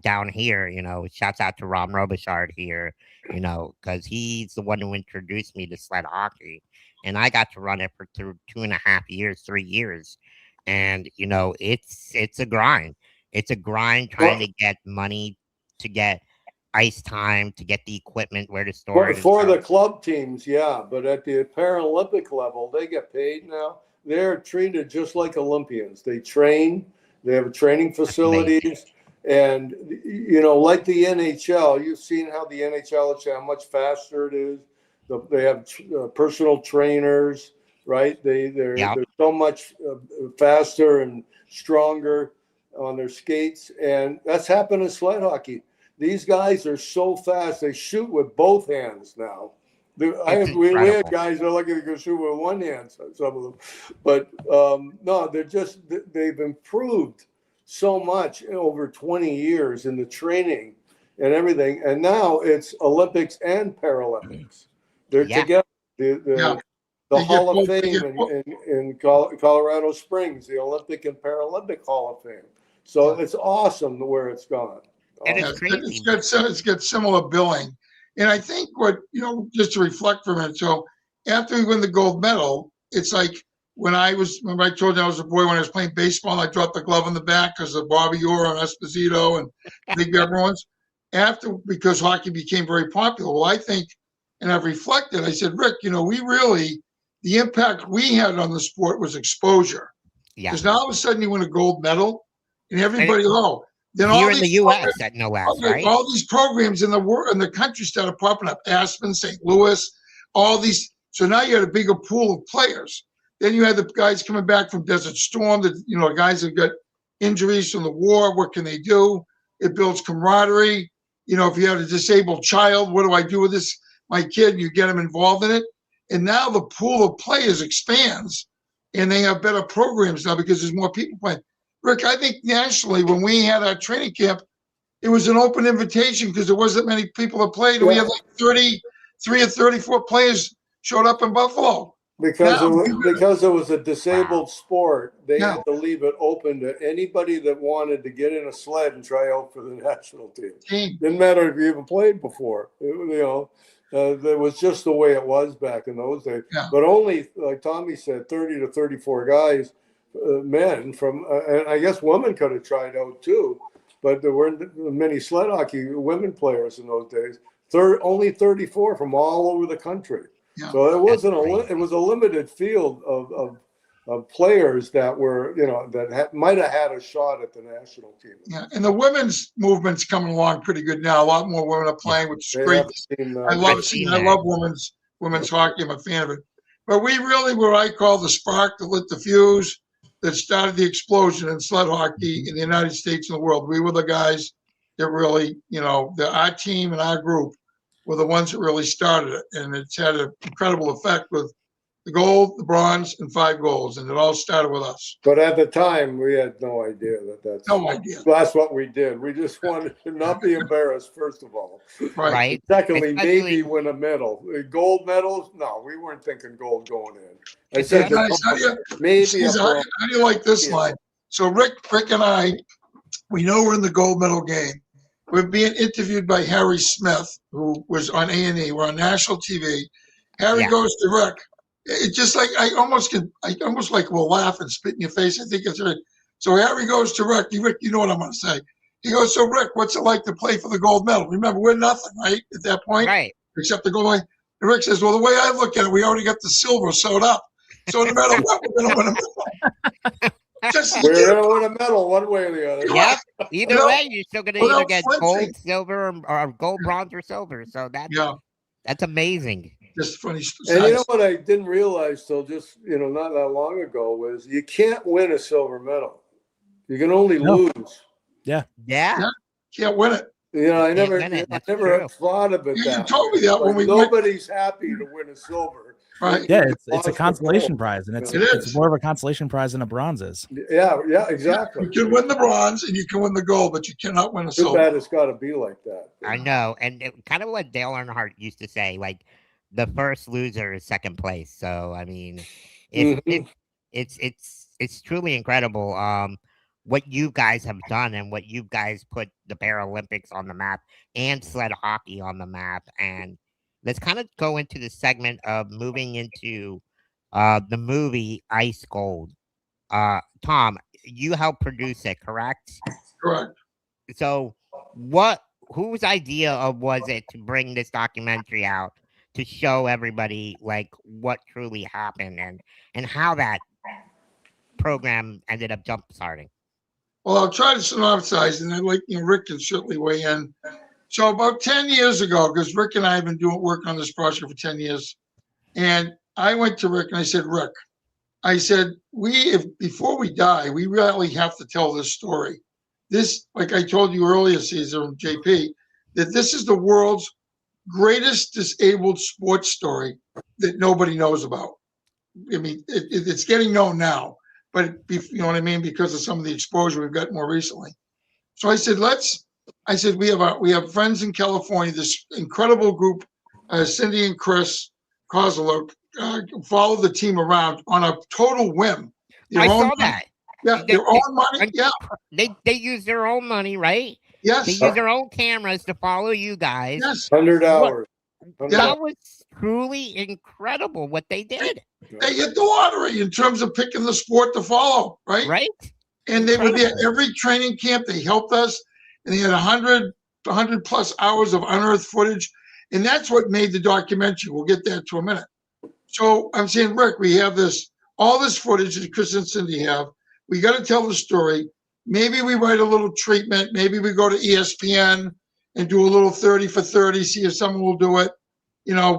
down here. Shouts out to Ron Robichaud here, because he's the one who introduced me to sled hockey. And I got to run it for 2.5 years, 3 years. And, it's a grind. It's a grind trying to get money, to get ice time, to get the equipment, where to store it. For the club teams, yeah. But at the Paralympic level, they get paid now. They're treated just like Olympians. They train. They have training facilities. And, like the NHL, you've seen how the NHL, how much faster it is. They have personal trainers, right? They're so much faster and stronger on their skates. And that's happened in sled hockey. These guys are so fast. They shoot with both hands now. We had guys that are lucky to shoot with one hand, some of them. But no, they've improved so much over 20 years in the training and everything. And now it's Olympics and Paralympics. They're together. The Hall of Fame in Colorado Springs, the Olympic and Paralympic Hall of Fame. So it's awesome where it's gone. And it's got similar billing. And I think just to reflect for a minute. So after we win the gold medal, it's like remember I told you I was a boy when I was playing baseball, I dropped the glove in the back because of Bobby Orr and Esposito and Big everyone's. Because hockey became very popular. Well, I think, and I've reflected, I said, Rick, the impact we had on the sport was exposure. Yeah. Because now all of a sudden you win a gold medal and everybody, then here in the U.S. at no less, right? All these programs in the world, in the country started popping up. Aspen, St. Louis, all these. So now you had a bigger pool of players. Then you had the guys coming back from Desert Storm, guys that got injuries from the war. What can they do? It builds camaraderie. If you have a disabled child, what do I do with this? My kid, you get them involved in it. And now the pool of players expands and they have better programs now because there's more people playing. Rick, I think nationally, when we had our training camp, it was an open invitation because there wasn't many people that played. Yeah. We had like 33 or 34 players showed up in Buffalo. Because it was a disabled sport, they had to leave it open to anybody that wanted to get in a sled and try out for the national team. Didn't matter if you even played before. That was just the way it was back in those days. Yeah. But only, like Tommy said, 30 to 34 guys, men from, and I guess women could have tried out too, but there weren't many sled hockey women players in those days. Only 34 from all over the country. Yeah. So it wasn't it was a limited field of players that were, that might have had a shot at the national team. Yeah, and the women's movement's coming along pretty good now. A lot more women are playing, which is great. I love women's hockey. I'm a fan of it. But we really were, I call the spark that lit the fuse that started the explosion in sled hockey in the United States and the world. We were the guys that really, our team and our group were the ones that really started it. And it's had an incredible effect with the gold, the bronze, and 5 golds. And it all started with us. But at the time, we had no idea that's what we did. We just wanted to not be embarrassed, first of all. Right. Secondly, maybe win a medal. Gold medals? No, we weren't thinking gold going in. I said, guys, how do you like this line? So Rick and I, we know we're in the gold medal game. We're being interviewed by Harry Smith, who was on A&E. We're on national TV. Harry goes to Rick. It's just like I almost will laugh and spit in your face. I think it's right. So Harry goes to Rick. Rick, you know what I'm going to say. He goes, so Rick, what's it like to play for the gold medal? Remember, we're nothing, right, at that point, right? Except the gold medal. And Rick says, well, the way I look at it, we already got the silver sewed up. So no matter what, we're going to win a medal. We're going to win a medal one way or the other. Yeah. Either way, you're still going to either get gold, silver, or gold, bronze, or silver. So that's That's amazing. Just funny. And you know what I didn't realize till just, not that long ago was you can't win a silver medal. You can only lose. Yeah. Can't win it. I never true. thought of it. You told me that when we nobody's happy to win a silver. Right. Yeah, it's a consolation prize, and It it's is. more of a consolation prize than a bronze is. Yeah, exactly. You can win the bronze and you can win the gold, but you cannot win a Too silver. bad it's got to be like that. I know, and kind of what Dale Earnhardt used to say, like the first loser is second place. So I mean, it's truly incredible. What you guys have done and what you guys put the Paralympics on the map and sled hockey on the map. And let's kind of go into the segment of moving into the movie Ice Cold. Tom, you helped produce it, correct? Correct. So whose idea was it to bring this documentary out to show everybody like what truly happened and how that program ended up jump starting? Well, I'll try to synopsize, and I'd like Rick can certainly weigh in. So about 10 years ago, because Rick and I have been working on this project for 10 years, and I went to Rick and I said, Rick, I said, before we die, we really have to tell this story. This, like I told you earlier, Caesar and JP, that this is the world's greatest disabled sports story that nobody knows about. I mean, it's getting known now, but you know what I mean, because of some of the exposure we've got more recently. So I said, we have friends in California, this incredible group, Cindy and Chris Kozlow, followed the team around on a total whim. I saw that. Yeah, their own money. Yeah, they use their own money, right? Yes, they use their own cameras to follow you guys. Yes, 100 hours. That was truly incredible what they did. They hit the lottery in terms of picking the sport to follow, right? Right. And they were there every training camp. They helped us, and they had 100 plus hours of unearthed footage, and that's what made the documentary. We'll get that to a minute. So I'm saying, Rick, we have all this footage that Chris and Cindy have. We got to tell the story. Maybe we write a little treatment. Maybe we go to ESPN and do a little 30 for 30, see if someone will do it.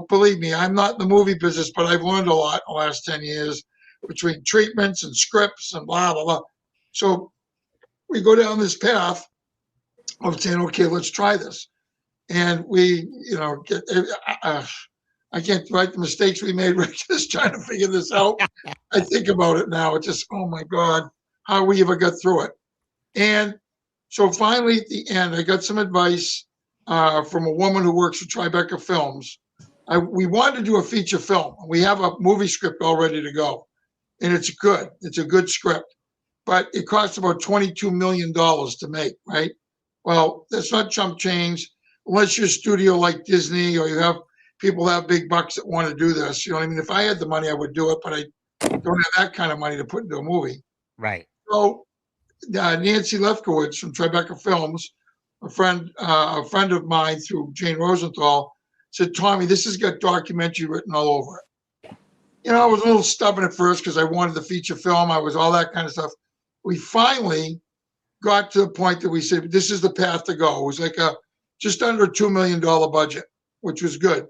Believe me, I'm not in the movie business, but I've learned a lot in the last 10 years between treatments and scripts and blah, blah, blah. So we go down this path of saying, okay, let's try this. And we, I can't write the mistakes we made. We're just trying to figure this out. I think about it now. It's just, oh my God, how we ever got through it. And so finally at the end, I got some advice from a woman who works for Tribeca Films. We wanted to do a feature film. We have a movie script all ready to go. And it's good. It's a good script. But it costs about $22 million to make, right? Well, that's not chump change unless you're a studio like Disney or you have people that have big bucks that want to do this. You know what I mean? If I had the money, I would do it, but I don't have that kind of money to put into a movie. Right. So Nancy Lefkowitz from Tribeca Films, a friend of mine through Jane Rosenthal, said, Tommy, this has got documentary written all over it. I was a little stubborn at first because I wanted the feature film. I was all that kind of stuff. We finally got to the point that we said, this is the path to go. It was like just under a $2 million budget, which was good.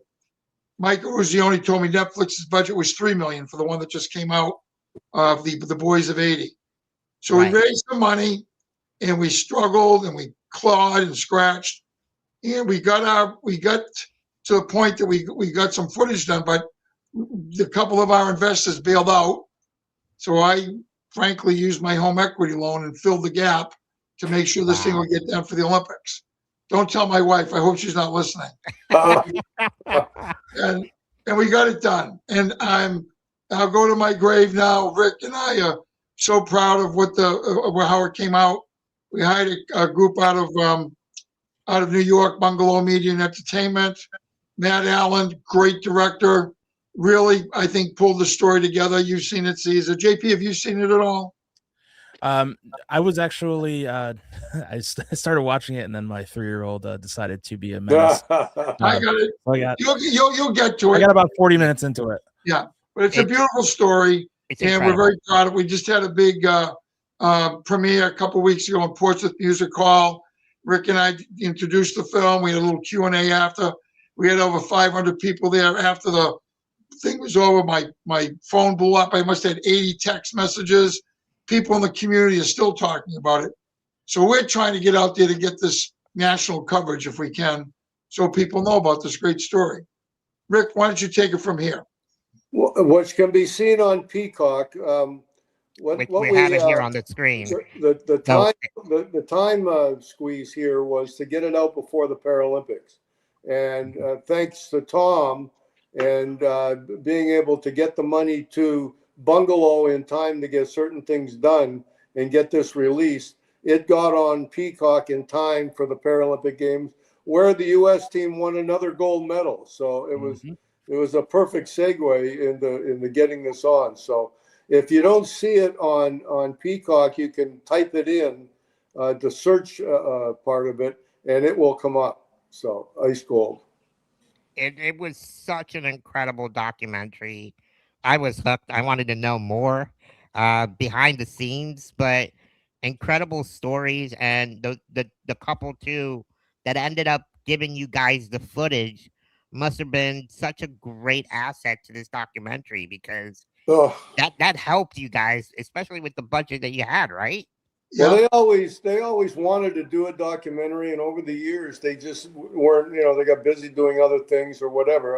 Mike Uzioni told me Netflix's budget was $3 million for the one that just came out, the Boys of 80. So we raised the money, and we struggled, and we clawed and scratched, and we got to the point that we got some footage done, but a couple of our investors bailed out. So I frankly used my home equity loan and filled the gap to make sure this thing would get done for the Olympics. Don't tell my wife. I hope she's not listening. And we got it done. And I'll go to my grave now. Rick and I are so proud of how it came out. We hired a group out of New York, Bungalow Media and Entertainment. Matt Allen, great director. Really, I think, pulled the story together. You've seen it, Caesar. JP, have you seen it at all? I was actually I started watching it, and then my 3-year-old decided to be a menace. I got it. You'll get to it. I got about 40 minutes into it. Yeah, but it's a beautiful story, and we're very proud of it. We just had a big premiere a couple weeks ago in Portsmouth Music Hall. Rick and I introduced the film. We had a little Q&A after. We had over 500 people there. After the thing was over, my phone blew up. I must have had 80 text messages. People in the community are still talking about it. So we're trying to get out there to get this national coverage if we can, so people know about this great story. Rick, why don't you take it from here? Which can be seen on Peacock. We have it here on the screen. The time squeeze here was to get it out before the Paralympics, and thanks to Tom and being able to get the money to Bungalow in time to get certain things done and get this released, it got on Peacock in time for the Paralympic Games, where the U.S. team won another gold medal. So it was a perfect segue into getting this on. So if you don't see it on Peacock, you can type it in the search part of it, and it will come up. So ice cold. It was such an incredible documentary. I was hooked. I wanted to know more behind the scenes, but incredible stories, and the couple too that ended up giving you guys the footage must have been such a great asset to this documentary, because that helped you guys, especially with the budget that you had, right? Well, they always wanted to do a documentary, and over the years they just weren't. They got busy doing other things or whatever.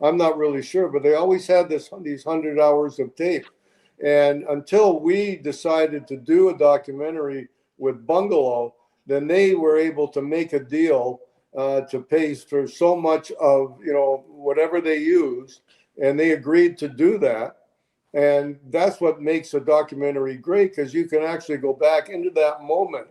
I'm not really sure, but they always had these 100 hours of tape, and until we decided to do a documentary with Bungalow, then they were able to make a deal to pay for so much of whatever they use, and they agreed to do that. And that's what makes a documentary great, because you can actually go back into that moment,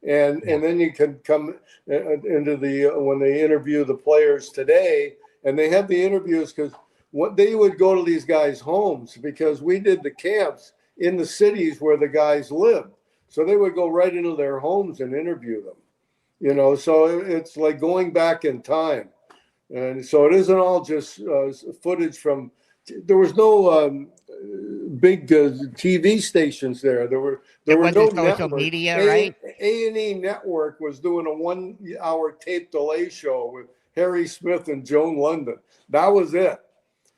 and then you can come into when they interview the players today, and they have the interviews, because what they would go to these guys' homes, because we did the camps in the cities where the guys lived, so they would go right into their homes and interview them. So it's like going back in time, and so it isn't all just footage from. There was no big TV stations there. There were no social network. media, right? A&E Network was doing a 1 hour tape delay show with Harry Smith and Joan London. That was it.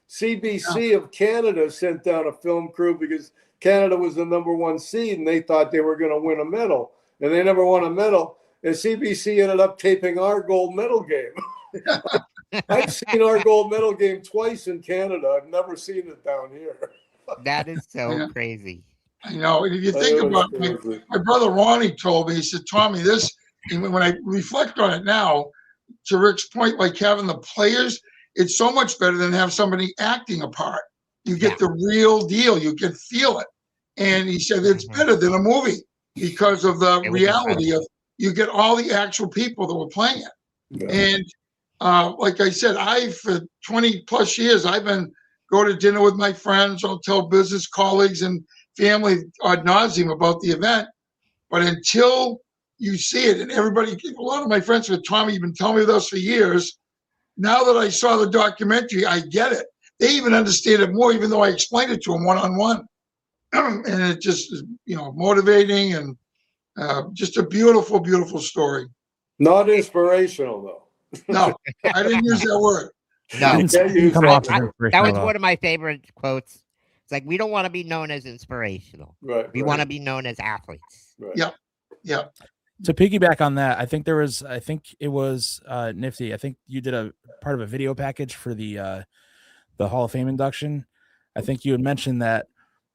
CBC of Canada sent down a film crew because Canada was the #1 seed, and they thought they were going to win a medal, and they never won a medal. And CBC ended up taping our gold medal game. I've seen our gold medal game twice in Canada. I've never seen it down here. That is so crazy. I know. And if you think about it, my brother Ronnie told me, he said, Tommy, when I reflect on it now, to Rick's point, like having the players, it's so much better than have somebody acting a part. You get the real deal. You can feel it. And he said it's better than a movie because of the reality of, you get all the actual people that were playing it. Yeah. And like I said, for 20 plus years, I've been go to dinner with my friends. I'll tell business colleagues and family ad nauseum about the event. But until you see it, and a lot of my friends with Tommy, you've been telling me this for years. Now that I saw the documentary, I get it. They even understand it more, even though I explained it to them one-on-one. And it just is, motivating and just a beautiful, beautiful story. Not inspirational, though. No, I didn't use that word. No, that was one of my favorite quotes. It's like, we don't want to be known as inspirational. Right. We want to be known as athletes. Right. Yeah. To piggyback on that, I think it was Nifty. I think you did a part of a video package for the Hall of Fame induction. I think you had mentioned that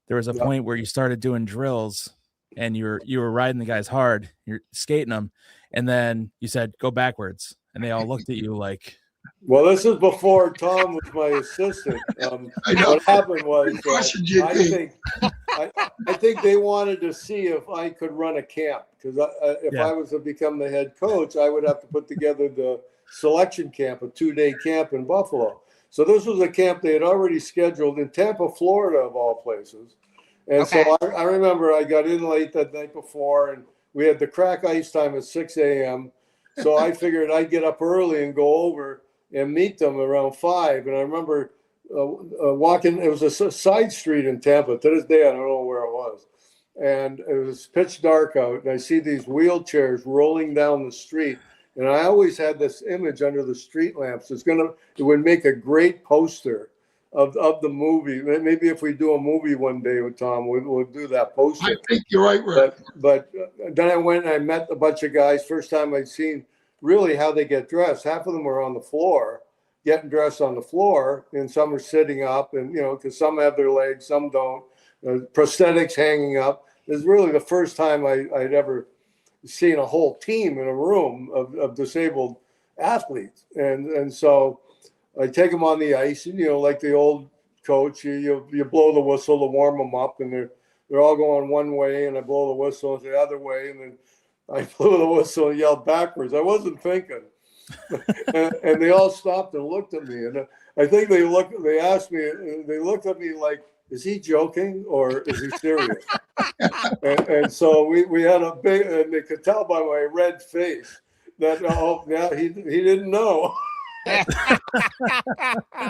there was a point where you started doing drills and you were riding the guys hard, you're skating them, and then you said, go backwards. And they all looked at you like. Well, this is before Tom was my assistant. What happened was, I think they wanted to see if I could run a camp, because if I was to become the head coach, I would have to put together the selection camp, a 2-day camp in Buffalo. So this was a camp they had already scheduled in Tampa, Florida, of all places. And so I remember I got in late that night before, and we had the crack ice time at 6 a.m. So I figured I'd get up early and go over and meet them around 5. And I remember walking. It was a side street in Tampa. To this day, I don't know where it was. And it was pitch dark out. And I see these wheelchairs rolling down the street. And I always had this image under the street lamps. It would make a great poster of the movie. Maybe if we do a movie one day with Tom, we'll do that poster. I think you're right, Rick. But then I went and I met a bunch of guys. First time I'd seen really how they get dressed. Half of them were on the floor, getting dressed on the floor, and some are sitting up, and because some have their legs, some don't. Prosthetics hanging up. It was really the first time I'd ever seen a whole team in a room of disabled athletes, and so I take them on the ice, and like the old coach, you blow the whistle to warm them up, and they're all going one way, and I blow the whistle the other way, and then I blew the whistle and yelled backwards. I wasn't thinking, and they all stopped and looked at me, and I think they looked at me like, is he joking or is he serious? and so we had a big, and they could tell by my red face that he didn't know.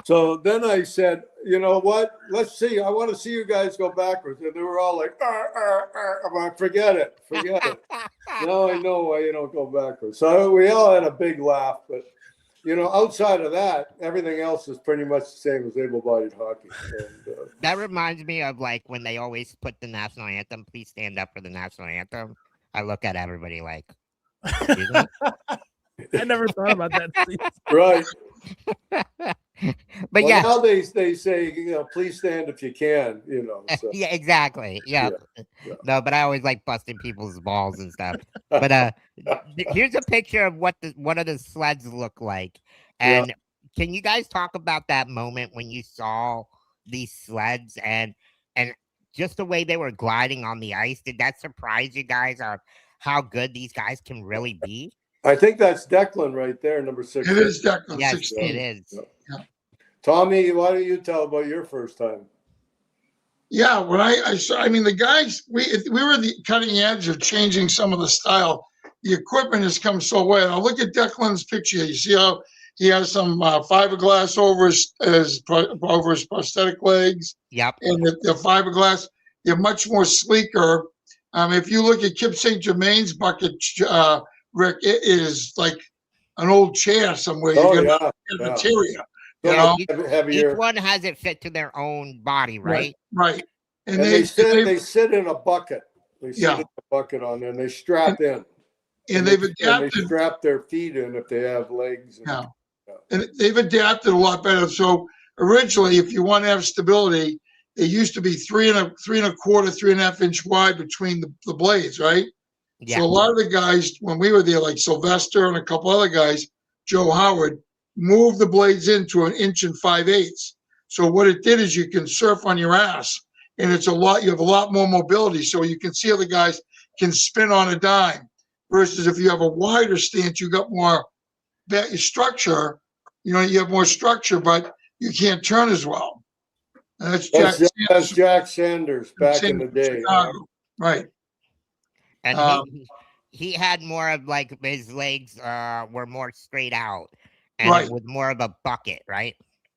So then I said, you know what? Let's see. I want to see you guys go backwards. And they were all like, I'm like, forget it. Now I know why you don't go backwards. So we all had a big laugh, but outside of that, everything else is pretty much the same as able-bodied hockey. And, that reminds me of like when they always put the national anthem. Please stand up for the national anthem. I look at everybody like, excuse me? I never thought about that. Right. But yeah, now they say, please stand if you can, So. Yeah, exactly. Yeah. No, but I always like busting people's balls and stuff. But here's a picture of what one of the sleds look like. And can you guys talk about that moment when you saw these sleds and just the way they were gliding on the ice? Did that surprise you guys on how good these guys can really be? I think that's Declan right there, number 6. It is Declan. Yes, 16. it is. Yeah. Tommy, why don't you tell about your first time? Yeah, when I saw, the guys, we were the cutting edge of changing some of the style. The equipment has come so way. Now look at Declan's picture. You see how he has some fiberglass over his prosthetic legs. Yep. And the fiberglass, they're much more sleeker. If you look at Kip St. Germain's bucket, Rick, it is like an old chair somewhere. You're gonna get material. Each one has it fit to their own body, right? Right. And they sit in a bucket. They sit in a bucket on there, and they strap in. And they've adapted. And they strap their feet in if they have legs. And they've adapted a lot better. So originally, if you want to have stability, it used to be 3 1/4, 3.5 inch wide between the blades, right? Yeah. So a lot of the guys, when we were there, like Sylvester and a couple other guys, Joe Howard, moved the blades into 1 5/8 inches. So what it did is you can surf on your ass, and you have a lot more mobility. So you can see how the guys can spin on a dime. Versus if you have a wider stance, you got more structure. You have more structure, but you can't turn as well. And that's Jack Sanders back in the day. Chicago. Right. And he had more of like his legs were more straight out, and it was more of a bucket, right?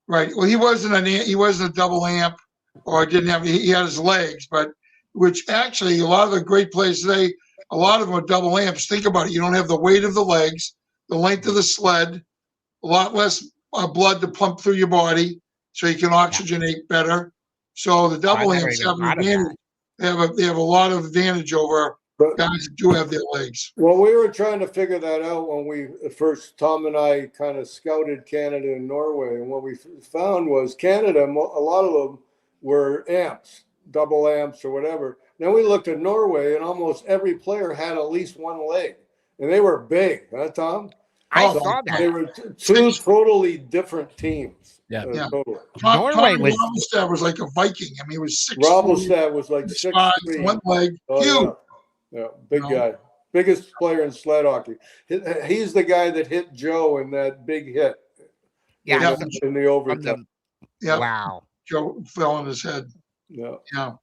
Right. Well, he wasn't a double amp, or didn't have. He had his legs, but which actually a lot of the great players today, a lot of them are double amps. Think about it. You don't have the weight of the legs, the length of the sled, a lot less blood to pump through your body, so you can oxygenate better. So the double amps have an advantage. They have a lot of advantage over guys do have their legs. Well, we were trying to figure that out when we first, Tom and I kind of scouted Canada and Norway. And what we found was Canada, a lot of them were amps, double amps or whatever. Then we looked at Norway, and almost every player had at least one leg. And they were big, huh, Tom? I saw that. They were two totally different teams. Yeah. Totally. Norway was Robelstad was like a Viking. He was 6'3". Robelstad was like 6'3". One leg. Yeah, big guy. Biggest player in sled hockey. He's the guy that hit Joe in that big hit. Yeah. In the overtime. Wow. Joe fell on his head. Yeah.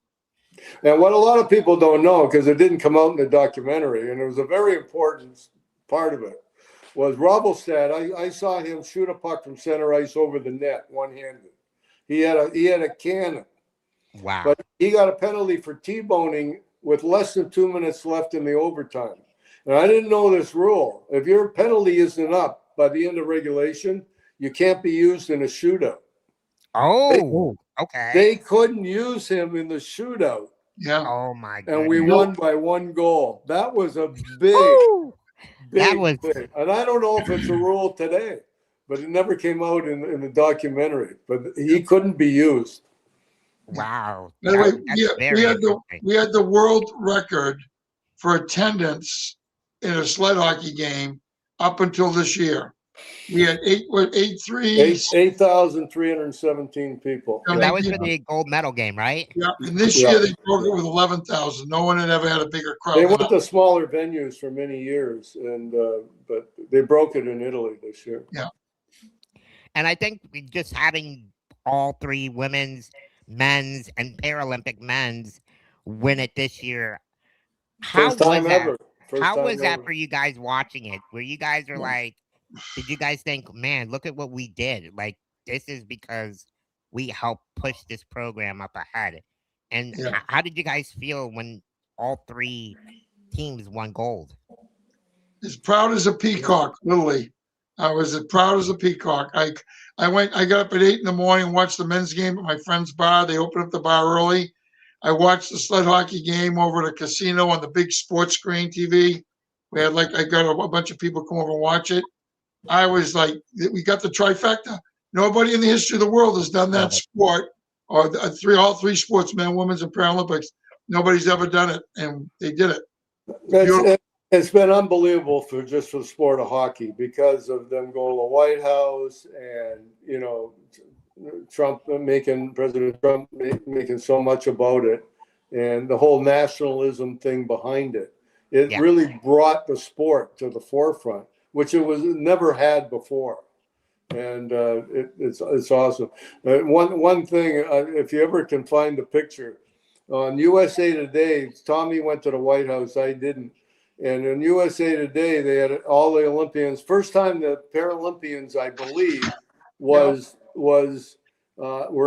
And what a lot of people don't know, because it didn't come out in the documentary, and it was a very important part of it, was Robelstad. I saw him shoot a puck from center ice over the net one-handed. He had a cannon. Wow. But he got a penalty for T-boning with less than 2 minutes left in the overtime. And I didn't know this rule. If your penalty isn't up by the end of regulation, you can't be used in a shootout. Oh, okay. They couldn't use him in the shootout. Yeah. Oh my goodness. And we won by 1 goal. That was a big, Woo! big That was- thing. And I don't know if it's a rule today, but it never came out in the documentary. But he couldn't be used. Wow. By the way, That's very interesting. we had the world record for attendance in a sled hockey game up until this year. We had 8,317 people. Yeah. And that was for the gold medal game, right? Yeah, and this year they broke it with 11,000. No one had ever had a bigger crowd. They than went us. to smaller venues for many years, and but they broke it in Italy this year. And I think just having all three women's, men's, and Paralympic men's win it this year. How First time was that? ever. First How time was that ever. for you guys watching it? Where you guys are like, did you guys think, man, look at what we did? Like, this is because we helped push this program up ahead. And Yeah. how did you guys feel when all three teams won gold? As proud as a peacock, literally. I was as proud as a peacock. I got up at 8 in the morning, watched the men's game at my friend's bar. They opened up the bar early. I watched the sled hockey game over at a casino on the big sports screen TV. We had I got a bunch of people come over and watch it. I was like, we got the trifecta. Nobody in the history of the world has done that sport, or all three sports, men, women's, and Paralympics. Nobody's ever done it, and they did it. It's been unbelievable for the sport of hockey because of them going to the White House and, President Trump making so much about it, and the whole nationalism thing behind it. It really brought the sport to the forefront, which it was never had before. And it's awesome. One thing, if you ever can find the picture, on USA Today, Tommy went to the White House, I didn't. And in USA Today, they had all the Olympians. First time the Paralympians, I believe, were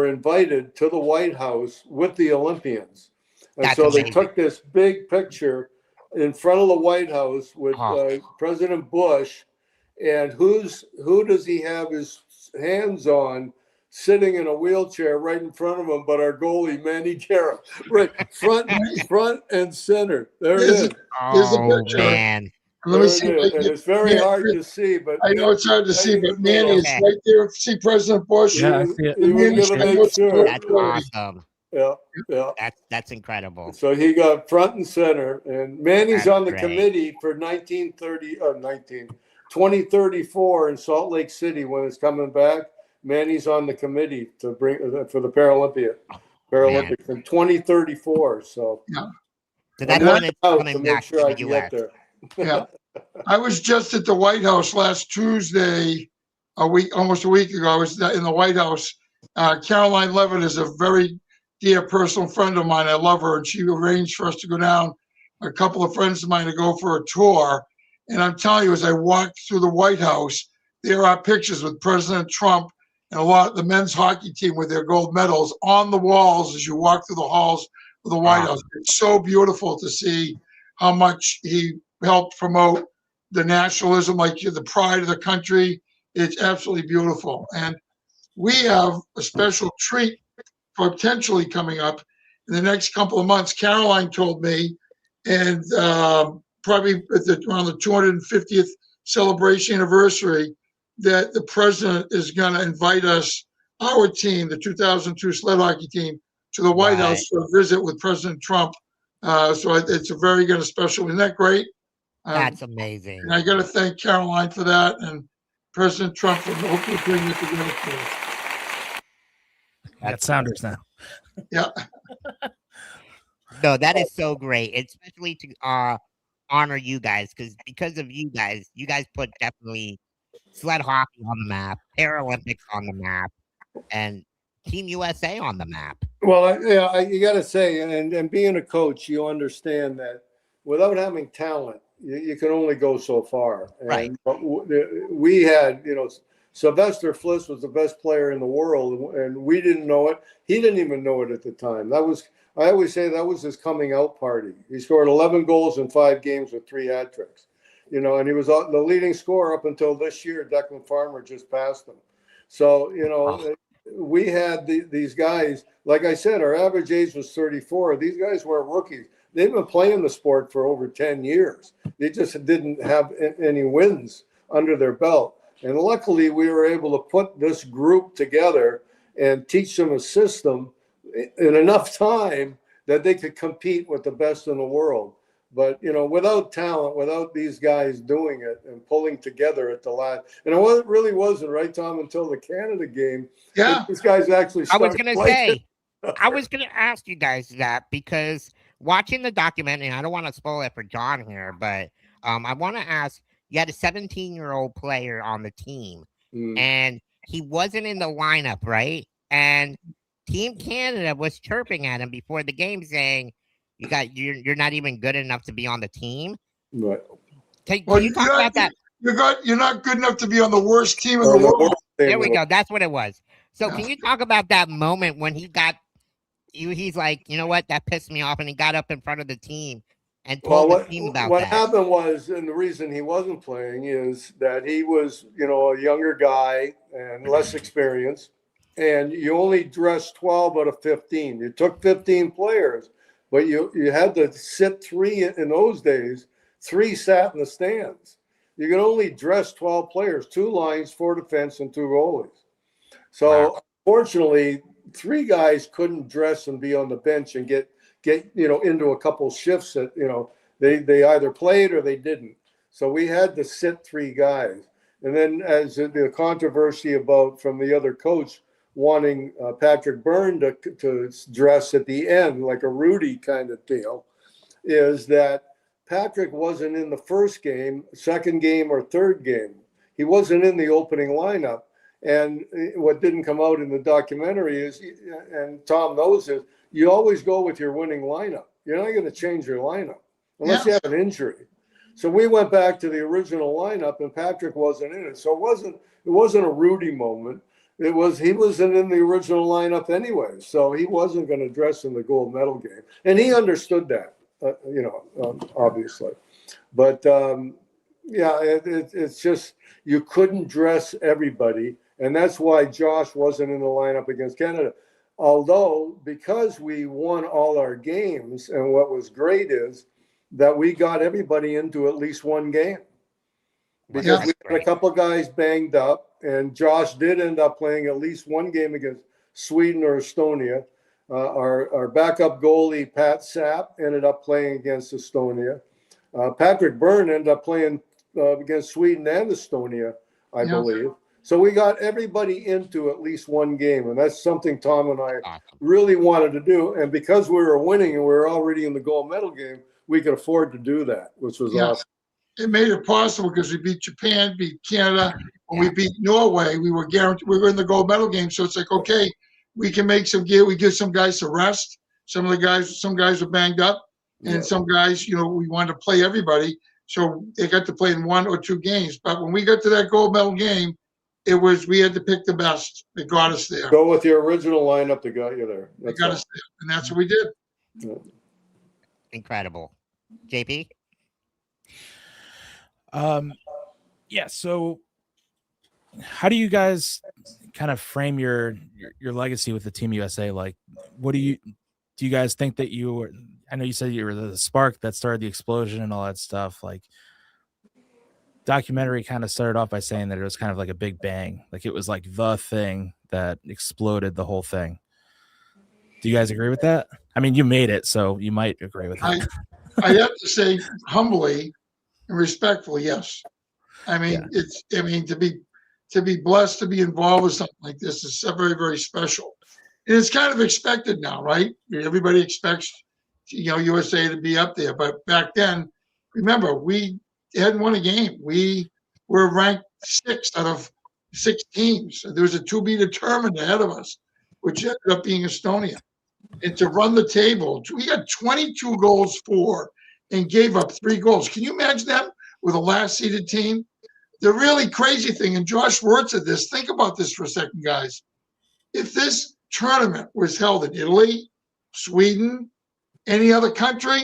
invited to the White House with the Olympians. And That's so they amazing. took this big picture in front of the White House with President Bush. And who does he have his hands on, sitting in a wheelchair right in front of him, but our goalie, Manny Guerra, right front and center. There it is. Here's the Oh, picture. man. Let me see. And it's very hard to see, but I know it's hard to see, but Manny is Okay. right there. See President Bush. Yeah, I see it. He was Manny's going to got make sure. That's awesome. Yeah. That's incredible. So he got front and center, and Manny's That's on the great. committee for 2034 in Salt Lake City when it's coming back. Manny's on the committee to bring for the Paralympics in 2034. So So that's And when it's out coming to make back sure to I the can U.S. get there. Yeah. I was just at the White House last Tuesday, almost a week ago. I was in the White House. Caroline Levitt is a very dear personal friend of mine. I love her, and she arranged for us to go down, a couple of friends of mine, to go for a tour. And I'm telling you, as I walked through the White House, there are pictures with President Trump and a lot of the men's hockey team with their gold medals on the walls as you walk through the halls of the White House. It's so beautiful to see how much he helped promote the nationalism, like the pride of the country. It's absolutely beautiful. And we have a special treat potentially coming up in the next couple of months. Caroline told me, and probably around the 250th celebration anniversary, that the president is going to invite us, our team, the 2002 sled hockey team, to the White House for a visit with President Trump. So it's a very good special. Isn't that great? That's amazing. And I got to thank Caroline for that, and President Trump for hopefully putting it together for us. Got Sounders now. Yeah. No, that is so great, especially to honor you guys, because of you guys put definitely sled hockey on the map, Paralympics on the map, and Team USA on the map. Well, you got to say, and being a coach, you understand that without having talent, you can only go so far. And Right. We had, Sylvester Fliss was the best player in the world, and we didn't know it. He didn't even know it at the time. That was I always say that was his coming out party. He scored 11 goals in 5 games with 3 hat tricks. You know, and he was the leading scorer up until this year. Declan Farmer just passed him. So, you know, we had these guys, like I said, our average age was 34. These guys were rookies. They've been playing the sport for over 10 years. They just didn't have any wins under their belt. And luckily, we were able to put this group together and teach them a system in enough time that they could compete with the best in the world. But, you know, without talent, without these guys doing it and pulling together at the last, and it really wasn't, right, Tom, until the Canada game. Yeah. These guys actually I was started going to playing. say, I was going to ask you guys that because watching the documentary, I don't want to spoil it for John here, but I want to ask, you had a 17-year-old player on the team, and he wasn't in the lineup, right? And Team Canada was chirping at him before the game saying, you're not even good enough to be on the team. Right. Can you talk about that? You're not good enough to be on the worst team in the world. There we go. That's what it was. So can you talk about that moment when he's like, you know what, that pissed me off, and he got up in front of the team and told the team about what that. happened was, and the reason he wasn't playing is that he was, you know, a younger guy and less experienced, and you only dressed 12 out of 15. You took 15 players, but you had to sit 3 in those days. 3 sat in the stands. You can only dress 12 players, 2 lines, 4 defense, and 2 goalies. So Fortunately, 3 guys couldn't dress and be on the bench and get you know, into a couple shifts that, you know, they either played or they didn't. So we had to sit 3 guys. And then as the controversy about from the other coach wanting Patrick Byrne to dress at the end, like a Rudy kind of deal, is that Patrick wasn't in the first game, second game, or third game. He wasn't in the opening lineup. And what didn't come out in the documentary is, and Tom knows this, you always go with your winning lineup. You're not going to change your lineup unless you have an injury. So we went back to the original lineup, and Patrick wasn't in it. So it wasn't a Rudy moment. He wasn't in the original lineup anyway. So he wasn't going to dress in the gold medal game, and he understood that, you know, obviously. But it's just you couldn't dress everybody, and that's why Josh wasn't in the lineup against Canada. Although, because we won all our games, and what was great is that we got everybody into at least one game. Because we had a couple of guys banged up, and Josh did end up playing at least one game against Sweden or Estonia. Our backup goalie, Pat Sapp, ended up playing against Estonia. Patrick Byrne ended up playing against Sweden and Estonia, I believe. So we got everybody into at least one game, and that's something Tom and I really wanted to do. And because we were winning and we were already in the gold medal game, we could afford to do that, which was awesome. It made it possible because we beat Japan, beat Canada. When we beat Norway, we were guaranteed we were in the gold medal game. So it's like, okay, we can make some gear. We give some guys to rest. Some guys were banged up, and some guys, you know, we wanted to play everybody. So they got to play in 1 or 2 games. But when we got to that gold medal game, we had to pick the best that got us there. Go with your original lineup that got you there. That got us there, and that's what we did. Yeah. Incredible. JP? So how do you guys kind of frame your legacy with the Team USA? Like, do you guys think that you were, I know you said you were the spark that started the explosion and all that stuff. Like, documentary kind of started off by saying that it was kind of like a big bang. Like, it was like the thing that exploded the whole thing. Do you guys agree with that? I mean, you made it, so you might agree with that. I have to say humbly and respectfully, yes. I mean, to be blessed to be involved with something like this is so very, very special. And it's kind of expected now, right? Everybody expects, you know, USA to be up there. But back then, remember, we hadn't won a game. We were ranked 6th out of 6 teams. There was a to be determined ahead of us, which ended up being Estonia. And to run the table, we got 22 goals for and gave up 3 goals. Can you imagine that with a last seeded team? The really crazy thing, and Josh Wirtz said this, think about this for a second, guys. If this tournament was held in Italy, Sweden, any other country,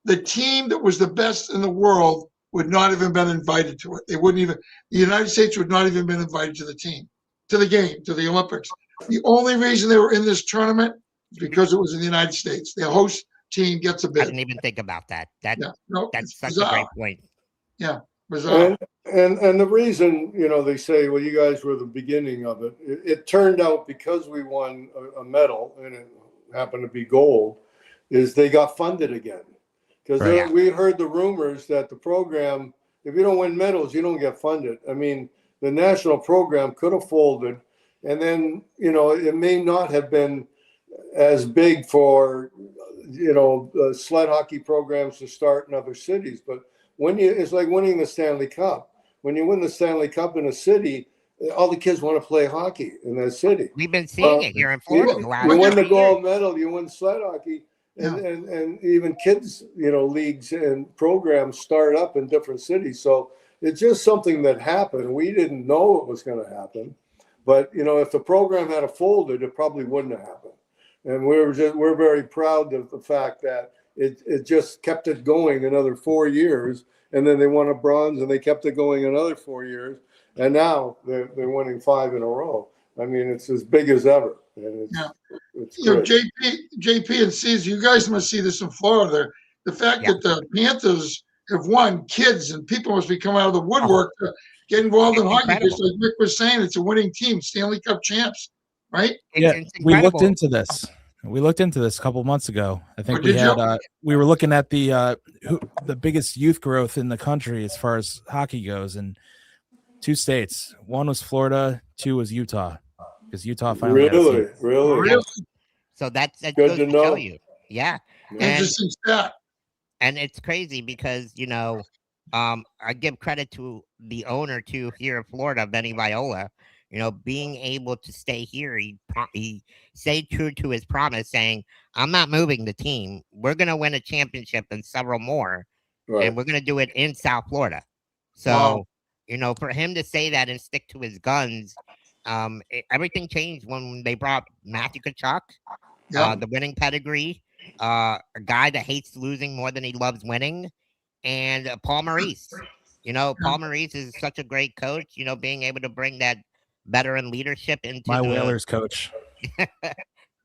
the team that was the best in the world would not have even been invited to it. They wouldn't even, the United States would not even been invited to the team, to the game, to the Olympics. The only reason they were in this tournament is because it was in the United States. Their host team gets a I bid. didn't even think about that. That's it's such bizarre. a great point. Yeah, bizarre. And the reason, they say, well, you guys were the beginning of it. It turned out because we won a medal, and it happened to be gold, is they got funded again. Because we heard the rumors that the program, if you don't win medals, you don't get funded. I mean, the national program could have folded, and then, it may not have been as big for, sled hockey programs to start in other cities. But it's like winning the Stanley Cup. When you win the Stanley Cup in a city, all the kids want to play hockey in that city. We've been seeing it here in Florida. You win the gold medal, you win sled hockey. And even kids, leagues and programs start up in different cities. So it's just something that happened. We didn't know it was going to happen. But, if the program had folded, it probably wouldn't have happened. And we're very proud of the fact that it just kept it going another 4 years. And then they won a bronze and they kept it going another 4 years. And now they're winning 5 in a row. I mean, it's as big as ever. And it's JP and C's, you guys must see this in Florida. The fact that the Panthers have won, kids and people must be coming out of the woodwork to get involved in hockey. Just like Rick was saying, it's a winning team, Stanley Cup champs, right? We looked into this. We looked into this a couple of months ago. I think we were looking at the biggest youth growth in the country as far as hockey goes, and 2 states. One was Florida, 2 was Utah. Because Utah finally really. So that's good to know. Show you. Yeah. Interesting stat. And it's crazy because I give credit to the owner too here in Florida, Benny Viola. Being able to stay here, he stayed true to his promise, saying, "I'm not moving the team. We're going to win a championship and several more, and we're going to do it in South Florida." So, for him to say that and stick to his guns. Everything changed when they brought Matthew Tkachuk, the winning pedigree, a guy that hates losing more than he loves winning, and Paul Maurice. Paul Maurice is such a great coach. Being able to bring that veteran leadership into my Whalers coach,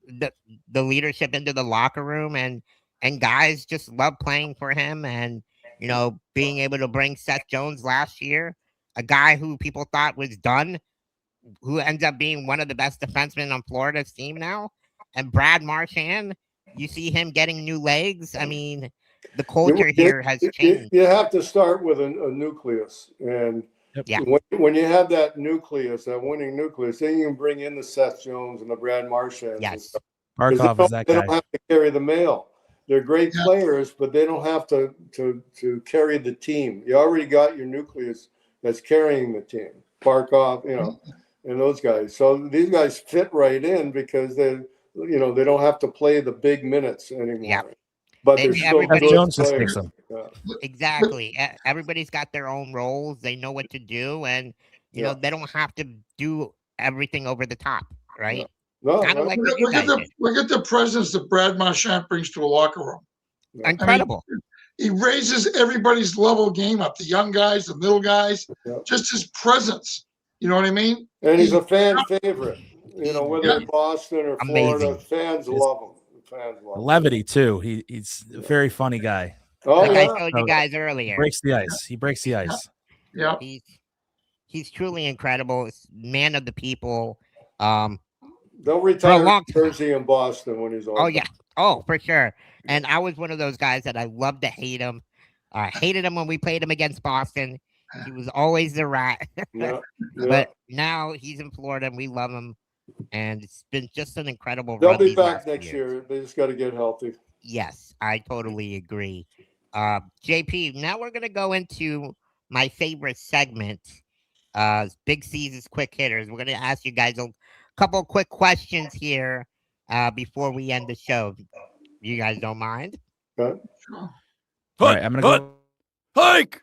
the leadership into the locker room, and guys just love playing for him, and being able to bring Seth Jones last year, a guy who people thought was done, who ends up being one of the best defensemen on Florida's team now. And Brad Marchand, you see him getting new legs. I mean, the culture here has changed. You have to start with a nucleus. And when you have that nucleus, that winning nucleus, then you can bring in the Seth Jones and the Brad Marchand. Yes. Markov is that guy. They don't have to carry the mail. They're great players, but they don't have to carry the team. You already got your nucleus that's carrying the team. Barkov, and those guys. So these guys fit right in because they don't have to play the big minutes anymore. Yeah. But they're still good players. Exactly. Everybody's got their own roles. They know what to do, and they don't have to do everything over the top, right? No, like look at the presence that Brad Marchand brings to a locker room. Incredible. I mean, he raises everybody's level game up. The young guys, the middle guys, just his presence. You know what I mean? And he's a fan favorite. Whether in Boston or Florida, fans love him. Levity too. He's a very funny guy. I showed you guys earlier. He breaks the ice. Yeah. He's truly incredible. Man of the people. They'll retire Jersey in Boston when he's old. Oh yeah. Oh, for sure. And I was one of those guys that I loved to hate him. I hated him when we played him against Boston. He was always the rat. But now he's in Florida and we love him. And it's been just an incredible run. They'll be back next year. They just got to get healthy. Yes, I totally agree. JP, now we're going to go into my favorite segment, BigCeaz's Quick Hitters. We're going to ask you guys a couple quick questions here before we end the show. You guys don't mind? Okay. All right, I'm going to go. Hike!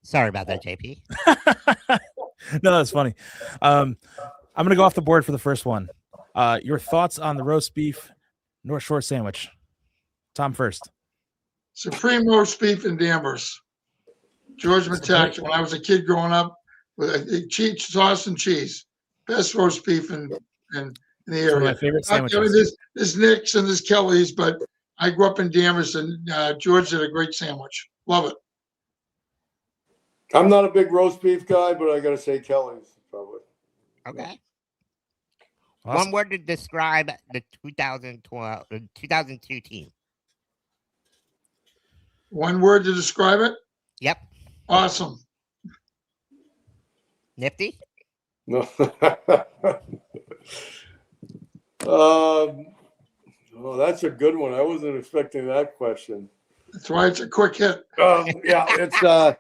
Sorry about that, JP. No, that's funny. I'm going to go off the board for the first one. Your thoughts on the roast beef North Shore sandwich? Tom first. Supreme roast beef in Danvers. George Matax. When I was a kid growing up, with a cheese, sauce and cheese. Best roast beef in the area. One of my favorite sandwiches. There's Nick's and there's Kelly's, but I grew up in Danvers, and George did a great sandwich. Love it. I'm not a big roast beef guy, but I got to say Kelly's probably. Okay. Awesome. One word to describe the 2002 team. One word to describe it? Yep. Awesome. Nifty? No. Oh, that's a good one. I wasn't expecting that question. That's why it's a quick hit. Yeah, it's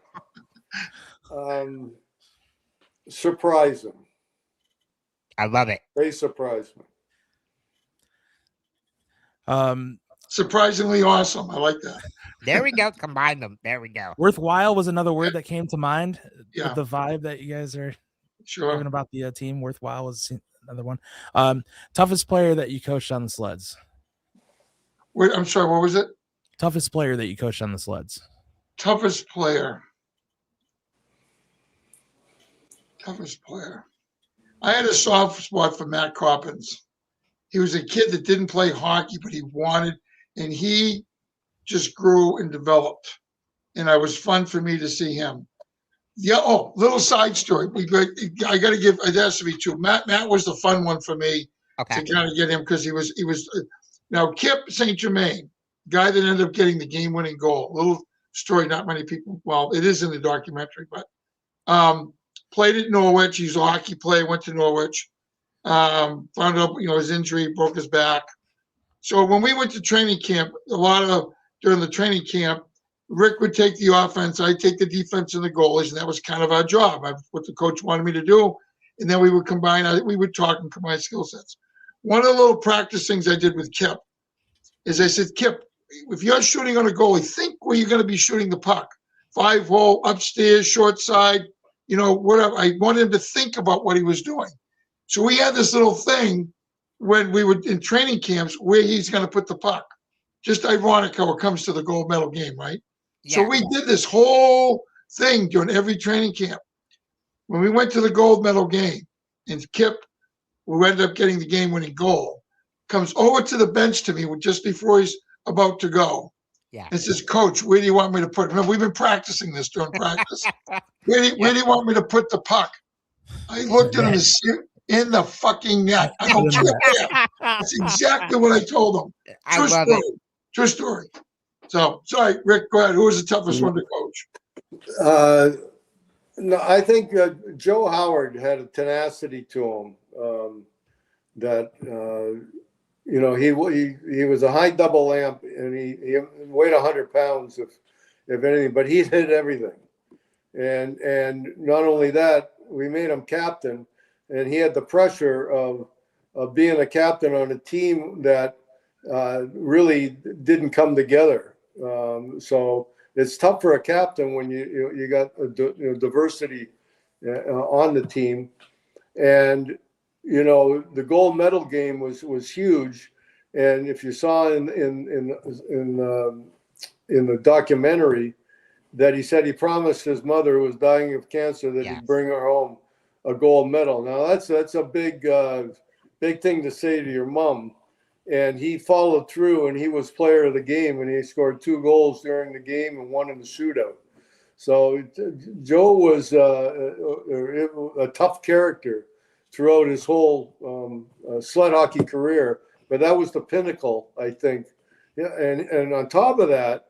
surprising. I love it. They surprised me. Surprisingly awesome. I like that. There we go. Combine them. There we go. Worthwhile was another word that came to mind. Yeah. With the vibe that you guys are Sure. giving about the team. Worthwhile was another one. Toughest player that you coached on the sleds? Wait, I'm sorry, what was it? Toughest player that you coached on the sleds? Toughest player. Toughest player. I had a soft spot for Matt Coppins. He was a kid that didn't play hockey, but he wanted, and he just grew and developed. And it was fun for me to see him. Yeah. Oh, little side story. I got to give. It has to be two. Matt was the fun one for me Okay. to kind of get him because he was. Now Kip St. Germain, guy that ended up getting the game-winning goal. Little story. Not many people. Well, it is in the documentary, but played at Norwich. He's a hockey player. Went to Norwich. Found out his injury, broke his back. So when we went to training camp, during the training camp, Rick would take the offense, I'd take the defense and the goalies, and that was kind of our job. What the coach wanted me to do, and then we would we would talk and combine skill sets. One of the little practice things I did with Kip is I said, Kip, if you're shooting on a goalie, think where you're going to be shooting the puck. 5-hole, upstairs, short side, whatever. I wanted him to think about what he was doing. So we had this little thing when we were in training camps where he's going to put the puck. Just ironic how it comes to the gold medal game, right? Yeah. So we did this whole thing during every training camp. When we went to the gold medal game, and Kip, who ended up getting the game-winning goal, comes over to the bench to me just before he's about to go. Yeah. And says, Coach, where do you want me to put it? Remember, we've been practicing this during practice. Where do you want me to put the puck? I looked at him and said, in the fucking net. I don't care. That's exactly what I told him. I love it. True story. So, sorry, Rick, go ahead. Who was the toughest one to coach? No, I think Joe Howard had a tenacity to him that he was a high double lamp, and he weighed 100 pounds if anything, but he did everything. And not only that, we made him captain, and he had the pressure of being a captain on a team that really didn't come together. So it's tough for a captain when you got diversity on the team. And the gold medal game was huge. And if you saw in the documentary that he said he promised his mother, who was dying of cancer, that he'd bring her home a gold medal. Now that's a big thing to say to your mom. And he followed through, and he was player of the game, and he scored 2 goals during the game and 1 in the shootout. So Joe was a tough character throughout his whole sled hockey career, but that was the pinnacle, I think. Yeah, and on top of that,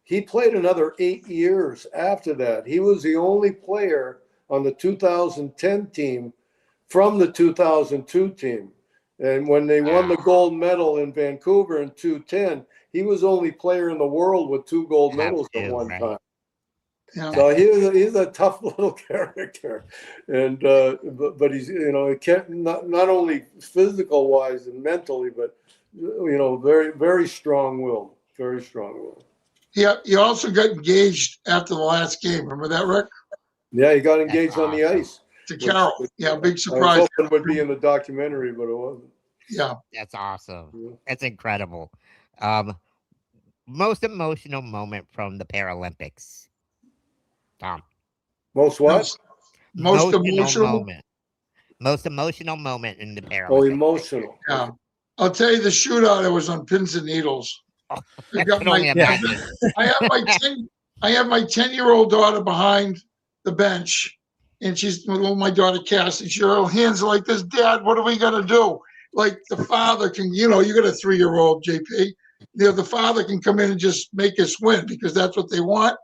he played another 8 years after that. He was the only player on the 2010 team from the 2002 team. And when they won the gold medal in Vancouver in 2010, he was the only player in the world with 2 gold medals at one time. Yeah. So he's a tough little character, and but he's he can't not only physical wise and mentally, but very very strong willed, very strong willed. He also got engaged after the last game. Remember that, Rick? Yeah, he got engaged on the ice. To Carol. Yeah, big I was surprise. hoping it would be in the documentary, but it wasn't. Yeah. That's awesome. Yeah. That's incredible. Most emotional moment from the Paralympics, Tom. Most what? Most emotional moment. Most emotional moment in the Paralympics. Oh, emotional. Yeah. I'll tell you the shootout. It was on pins and needles. Oh, I I got can my, only imagine. I have my 10-year-old daughter behind the bench, and she's with my daughter Cassie. Her hands are like this. Dad, what are we gonna do? Like the father can, you got a 3-year-old, JP. The father can come in and just make us win because that's what they want.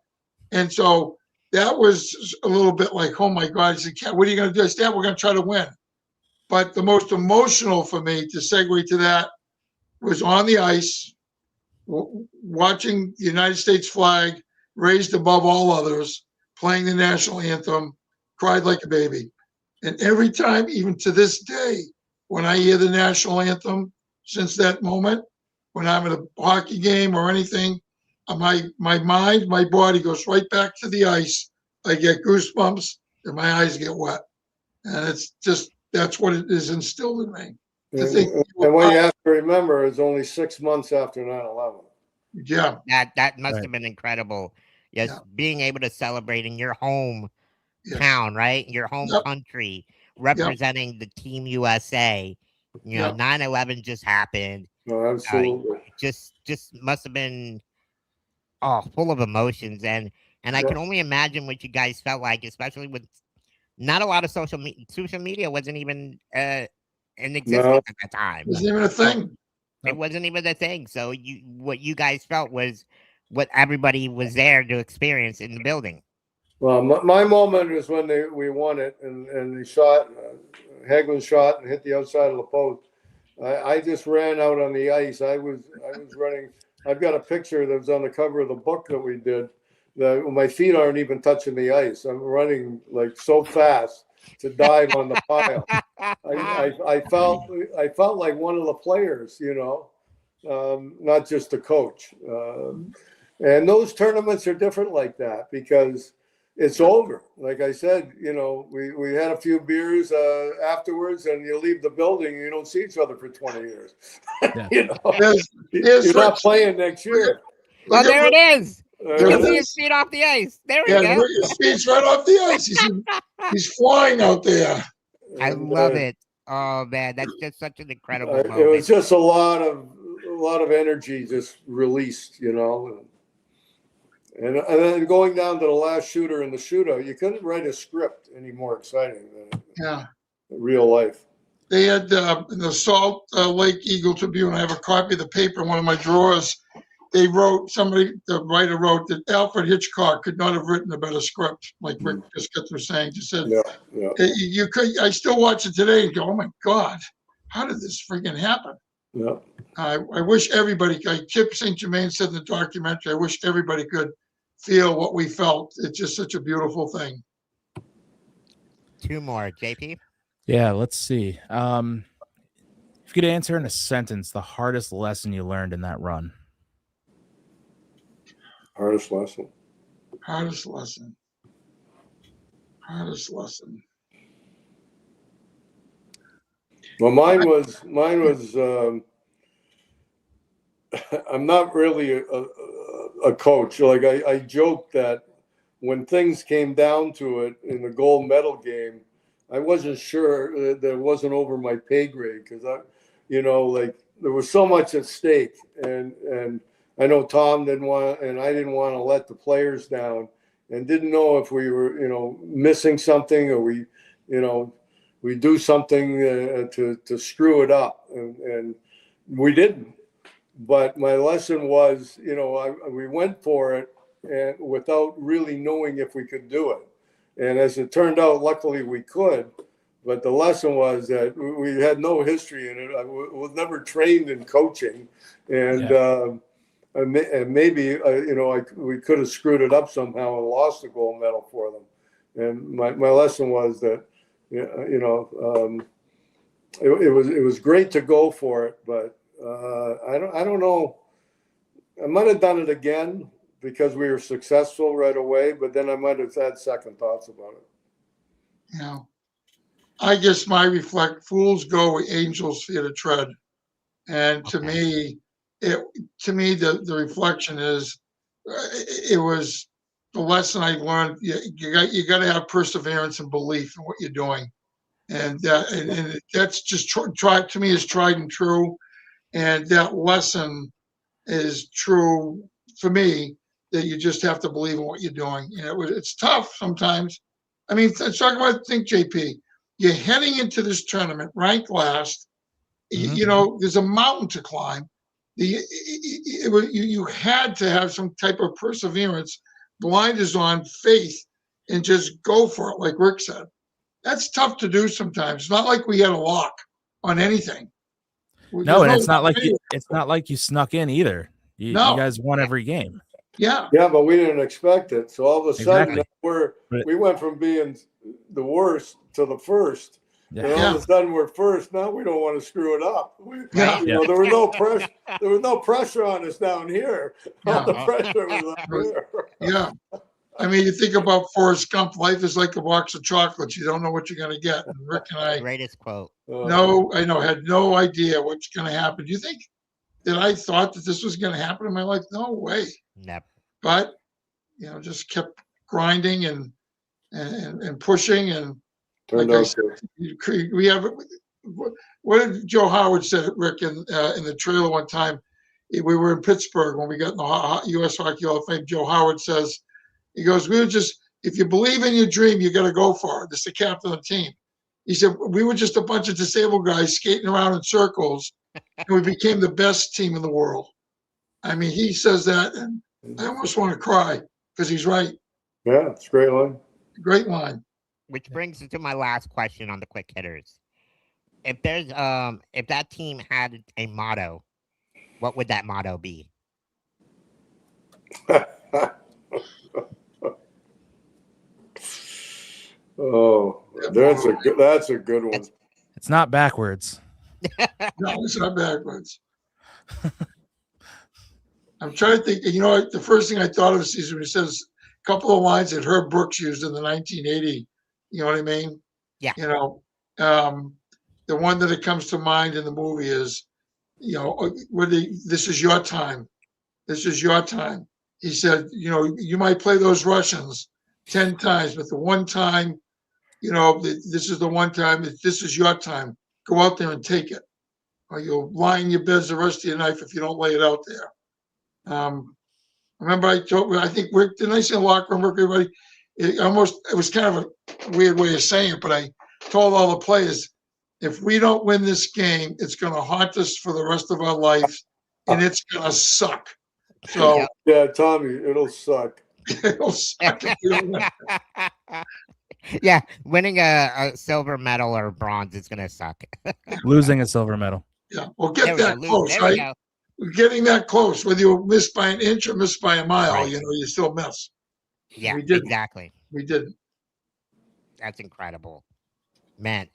And so that was a little bit like, oh my God, he said, what are you gonna do? I said, Dad, we're gonna try to win. But the most emotional for me, to segue to that, was on the ice, watching the United States flag raised above all others, playing the national anthem, cried like a baby. And every time, even to this day, when I hear the national anthem, since that moment, when I'm at a hockey game or anything, my mind, my body goes right back to the ice. I get goosebumps and my eyes get wet. And it's just, that's what it is instilled in me. And what you have to remember is only 6 months after 9/11. Yeah. That must have been incredible. Yes, Yeah. being able to celebrate in your home Yes. town, right? Your home Yep. country, representing the Team USA. 9/11 just happened. No, absolutely. Just must have been full of emotions, and I can only imagine what you guys felt like, especially with not a lot of social media wasn't even in existence at that time. It wasn't even a thing. It wasn't even a thing. So what you guys felt was what everybody was there to experience in the building. Well, my moment is when we won it, and they shot, Hagelin shot and hit the outside of the post. I just ran out on the ice. I was running. I've got a picture that was on the cover of the book that we did. My feet aren't even touching the ice. I'm running like so fast to dive on the pile. I felt like one of the players, not just a coach. And those tournaments are different like that because it's over. Like I said, we had a few beers afterwards, and you leave the building, you don't see each other for 20 years. You're not playing next year. Well, there it is. You can see is. his feet off the ice. There we Yeah, go. his feet's right off the ice. He's flying out there. I love it. Oh man, that's just such an incredible moment. It was just a lot of energy just released, And then going down to the last shooter in the shootout, you couldn't write a script any more exciting than real life. They had in the Salt Lake Eagle Tribune. I have a copy of the paper in one of my drawers. They wrote, the writer wrote that Alfred Hitchcock could not have written a better script, like Rick just got through saying. Just said, you could. I still watch it today and go, oh my God, how did this freaking happen? Yeah. I wish everybody, like Kip St. Germain said in the documentary, I wish everybody could feel what we felt. It's just such a beautiful thing. 2 more, JP. Yeah, let's see. If you could answer in a sentence the hardest lesson you learned in that run. Hardest lesson. Well, mine was. I'm not really a coach. Like I joked that when things came down to it in the gold medal game, I wasn't sure that it wasn't over my pay grade because there was so much at stake, and I know Tom didn't want, and I didn't want to let the players down, and didn't know if we were missing something or we do something to screw it up, and we didn't. But my lesson was, we went for it and without really knowing if we could do it. And as it turned out, luckily we could. But the lesson was that we had no history in it. I was never trained in coaching. And maybe, we could have screwed it up somehow and lost the gold medal for them. And my lesson was that, it was great to go for it, but I don't know. I might have done it again because we were successful right away, but then I might have had second thoughts about it. You know, I guess my fools go where angels fear to tread. And to me, the reflection is, it was the lesson I learned. You got to have perseverance and belief in what you're doing, and that's just to me is tried and true. And that lesson is true for me, that you just have to believe in what you're doing. It's tough sometimes. I mean, think, JP, you're heading into this tournament ranked last. Mm-hmm. There's a mountain to climb. You had to have some type of perseverance, blinders on, faith, and just go for it, like Rick said. That's tough to do sometimes. It's not like we had a lock on anything. No, and it's not like you snuck in either. You guys won every game. Yeah. Yeah, but we didn't expect it. So all of a sudden, Exactly. we went from being the worst to the first. Yeah. And all of a sudden, we're first. Now we don't want to screw it up. There was no pressure. There was no pressure on us down here. All the pressure was up there. Yeah. I mean, you think about Forrest Gump. Life is like a box of chocolates. You don't know what you're going to get. And Rick and I, Greatest quote. had no idea what's going to happen. Do you think that I thought that this was going to happen in my life? No way. Never. But just kept grinding and pushing, and Turned like I out said, good. we have. What did Joe Howard said, Rick, in the trailer one time? We were in Pittsburgh when we got in the U.S. Hockey Hall of Fame. Joe Howard says, he goes, if you believe in your dream, you got to go for it. This is the captain of the team. He said, we were just a bunch of disabled guys skating around in circles, and we became the best team in the world. I mean, he says that, and I almost want to cry because he's right. Yeah, it's a great line. Great line. Which brings us to my last question on the quick hitters. If there's if that team had a motto, what would that motto be? Oh, that's a good one. It's not backwards. No, it's not backwards. I'm trying to think. The first thing I thought of is when he says a couple of lines that Herb Brooks used in the 1980. You know what I mean? Yeah. The one that comes to mind in the movie is, this is your time. This is your time. He said, you might play those Russians 10 times, but the one time, this is the one time. This is your time. Go out there and take it, or you'll lie in your beds the rest of your life if you don't lay it out there. Remember, I think Rick, didn't I say locker room, Rick, everybody? It was kind of a weird way of saying it, but I told all the players, if we don't win this game, it's going to haunt us for the rest of our lives, and it's going to suck. So yeah, Tommy, it'll suck. It'll suck if we don't win. Yeah, winning a silver medal or bronze is going to suck. Losing a silver medal. Yeah, well, get that close, right? Getting that close, whether you miss by an inch or miss by a mile, right. You still miss. Yeah, exactly. We didn't. That's incredible, man.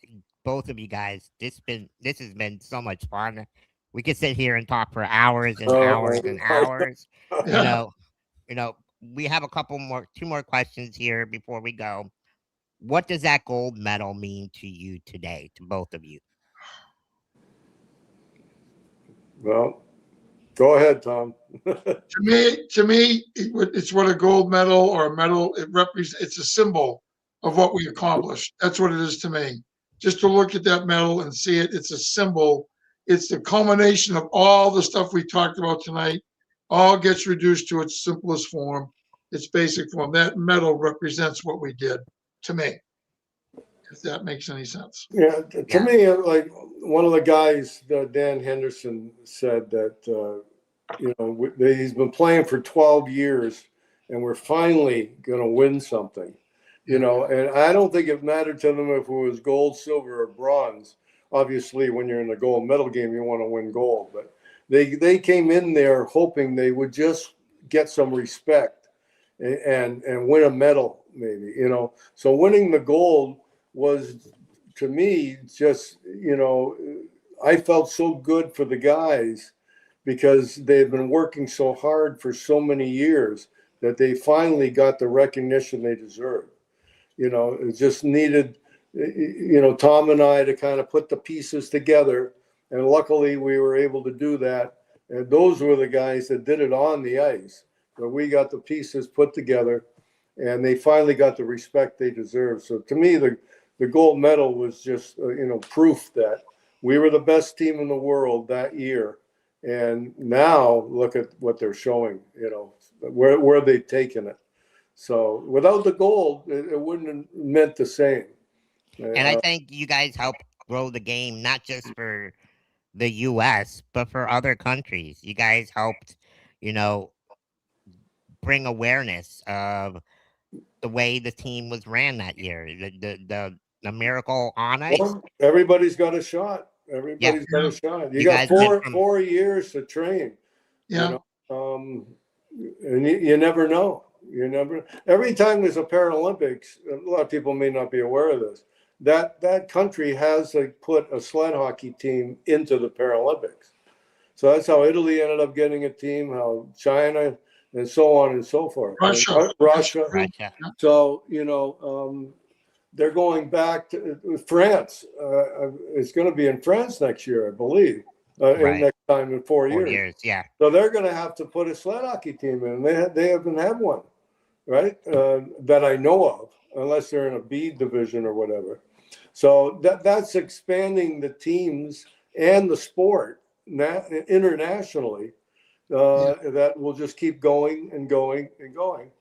Both of you guys, this has been so much fun. We could sit here and talk for hours and hours and hours. Yeah. We have two more questions here before we go. What does that gold medal mean to you today, to both of you? Well, go ahead, Tom. To me, it's what a gold medal or a medal, it represents. It's a symbol of what we accomplished. That's what it is to me. Just to look at that medal and see it, it's a symbol. It's the culmination of all the stuff we talked about tonight. All gets reduced to its simplest form, its basic form. That medal represents what we did, to me, if that makes any sense. Yeah, to me, like one of the guys, Dan Henderson, said that, he's been playing for 12 years and we're finally going to win something, and I don't think it mattered to them if it was gold, silver, or bronze. Obviously, when you're in the gold medal game, you want to win gold, but they came in there hoping they would just get some respect and win a medal, maybe, So winning the gold was, to me, just, I felt so good for the guys because they've been working so hard for so many years. that they finally got the recognition they deserve. You know, it just needed, you know, Tom and I to kind of put the pieces together. And luckily we were able to do that. And those were the guys that did it on the ice, where we got the pieces put together and they finally got the respect they deserve. So to me, the gold medal was just, you know, proof that we were the best team in the world that year. And now look at what they're showing, you know, where they've taken it. So without the gold, it wouldn't have meant the same. And I think you guys help grow the game, not just for the U.S., but for other countries. You guys helped, you know, bring awareness of the way the team was ran that year. The miracle on ice. Well, everybody's got a shot. Everybody's got a shot. You got four years to train. Yeah. You know? And you never know. Every time there's a Paralympics, a lot of people may not be aware of this, that country has put a sled hockey team into the Paralympics. So that's how Italy ended up getting a team, how China, and so on and so forth. Russia. So, you know, they're going back to France. It's going to be in France next year, I believe. Next time in 4 years. Yeah. So they're going to have to put a sled hockey team in. They haven't had one, right? That I know of, unless they're in a B division or whatever. So that's expanding the teams and the sport internationally. That will just keep going and going and going.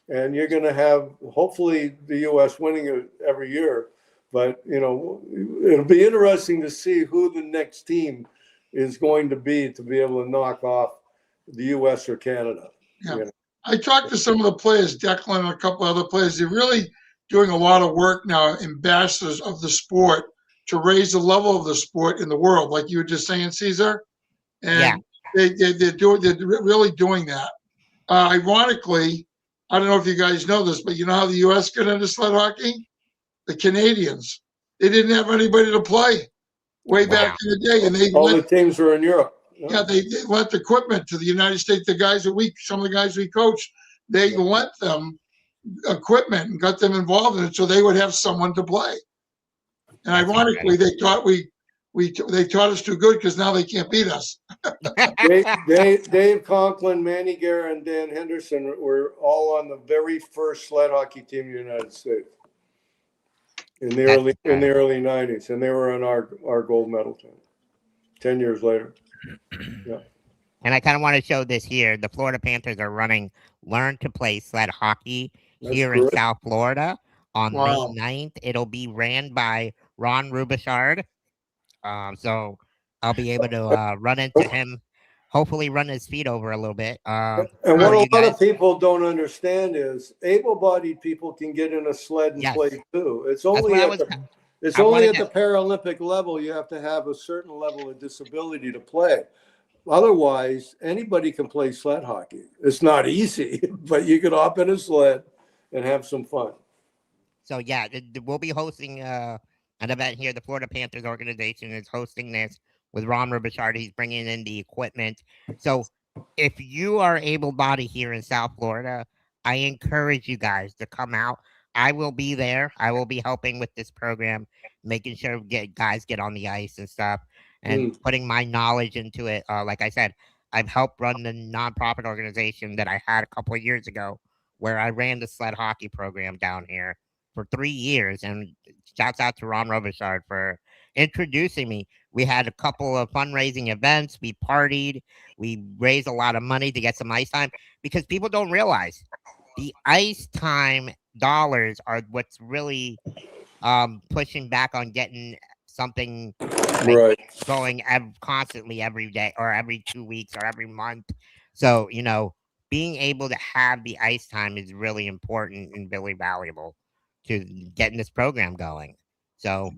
And you're going to have, hopefully, the U.S. winning it every year. But, you know, it'll be interesting to see who the next team is going to be able to knock off the U.S. or Canada. Yeah. You know? I talked to some of the players, Declan and a couple other players. They're really doing a lot of work now, ambassadors of the sport, to raise the level of the sport in the world, like you were just saying, Caesar. And they're really doing that. Ironically, I don't know if you guys know this, but you know how the U.S. got into sled hockey? The Canadians. They didn't have anybody to play way back in the day, and the teams were in Europe. Yeah, they lent equipment to the United States. Some of the guys we coached, they lent them equipment and got them involved in it, so they would have someone to play. And ironically, they thought they taught us too good because now they can't beat us. Dave Conklin, Manny Guerra, and Dan Henderson were all on the very first sled hockey team in the United States in the early 90s, and they were on our gold medal team 10 years later. Yeah. And I kind of want to show this here. The Florida Panthers are running Learn to Play Sled Hockey here in South Florida on May 9th. It'll be ran by Ron Rubishard. So I'll be able to run into him, hopefully run his feet over a little bit. And what a lot of people don't understand is able-bodied people can get in a sled and play too. It's only at the Paralympic level you have to have a certain level of disability to play. Otherwise, anybody can play sled hockey. It's not easy, but you can hop in a sled and have some fun. So yeah, we'll be hosting an event here. The Florida Panthers organization is hosting this with Ron Rubishard. He's bringing in the equipment. So if you are able-bodied here in South Florida, I encourage you guys to come out. I will be there. I will be helping with this program, making sure guys get on the ice and stuff, and putting my knowledge into it. Like I said, I've helped run the nonprofit organization that I had a couple of years ago, where I ran the sled hockey program down here for 3 years. And shouts out to Ron Rubishard for introducing me. We had a couple of fundraising events. We partied. We raised a lot of money to get some ice time, because people don't realize the ice time dollars are what's really pushing back on getting something going constantly every day or every 2 weeks or every month. So, you know, being able to have the ice time is really important and really valuable to getting this program going. So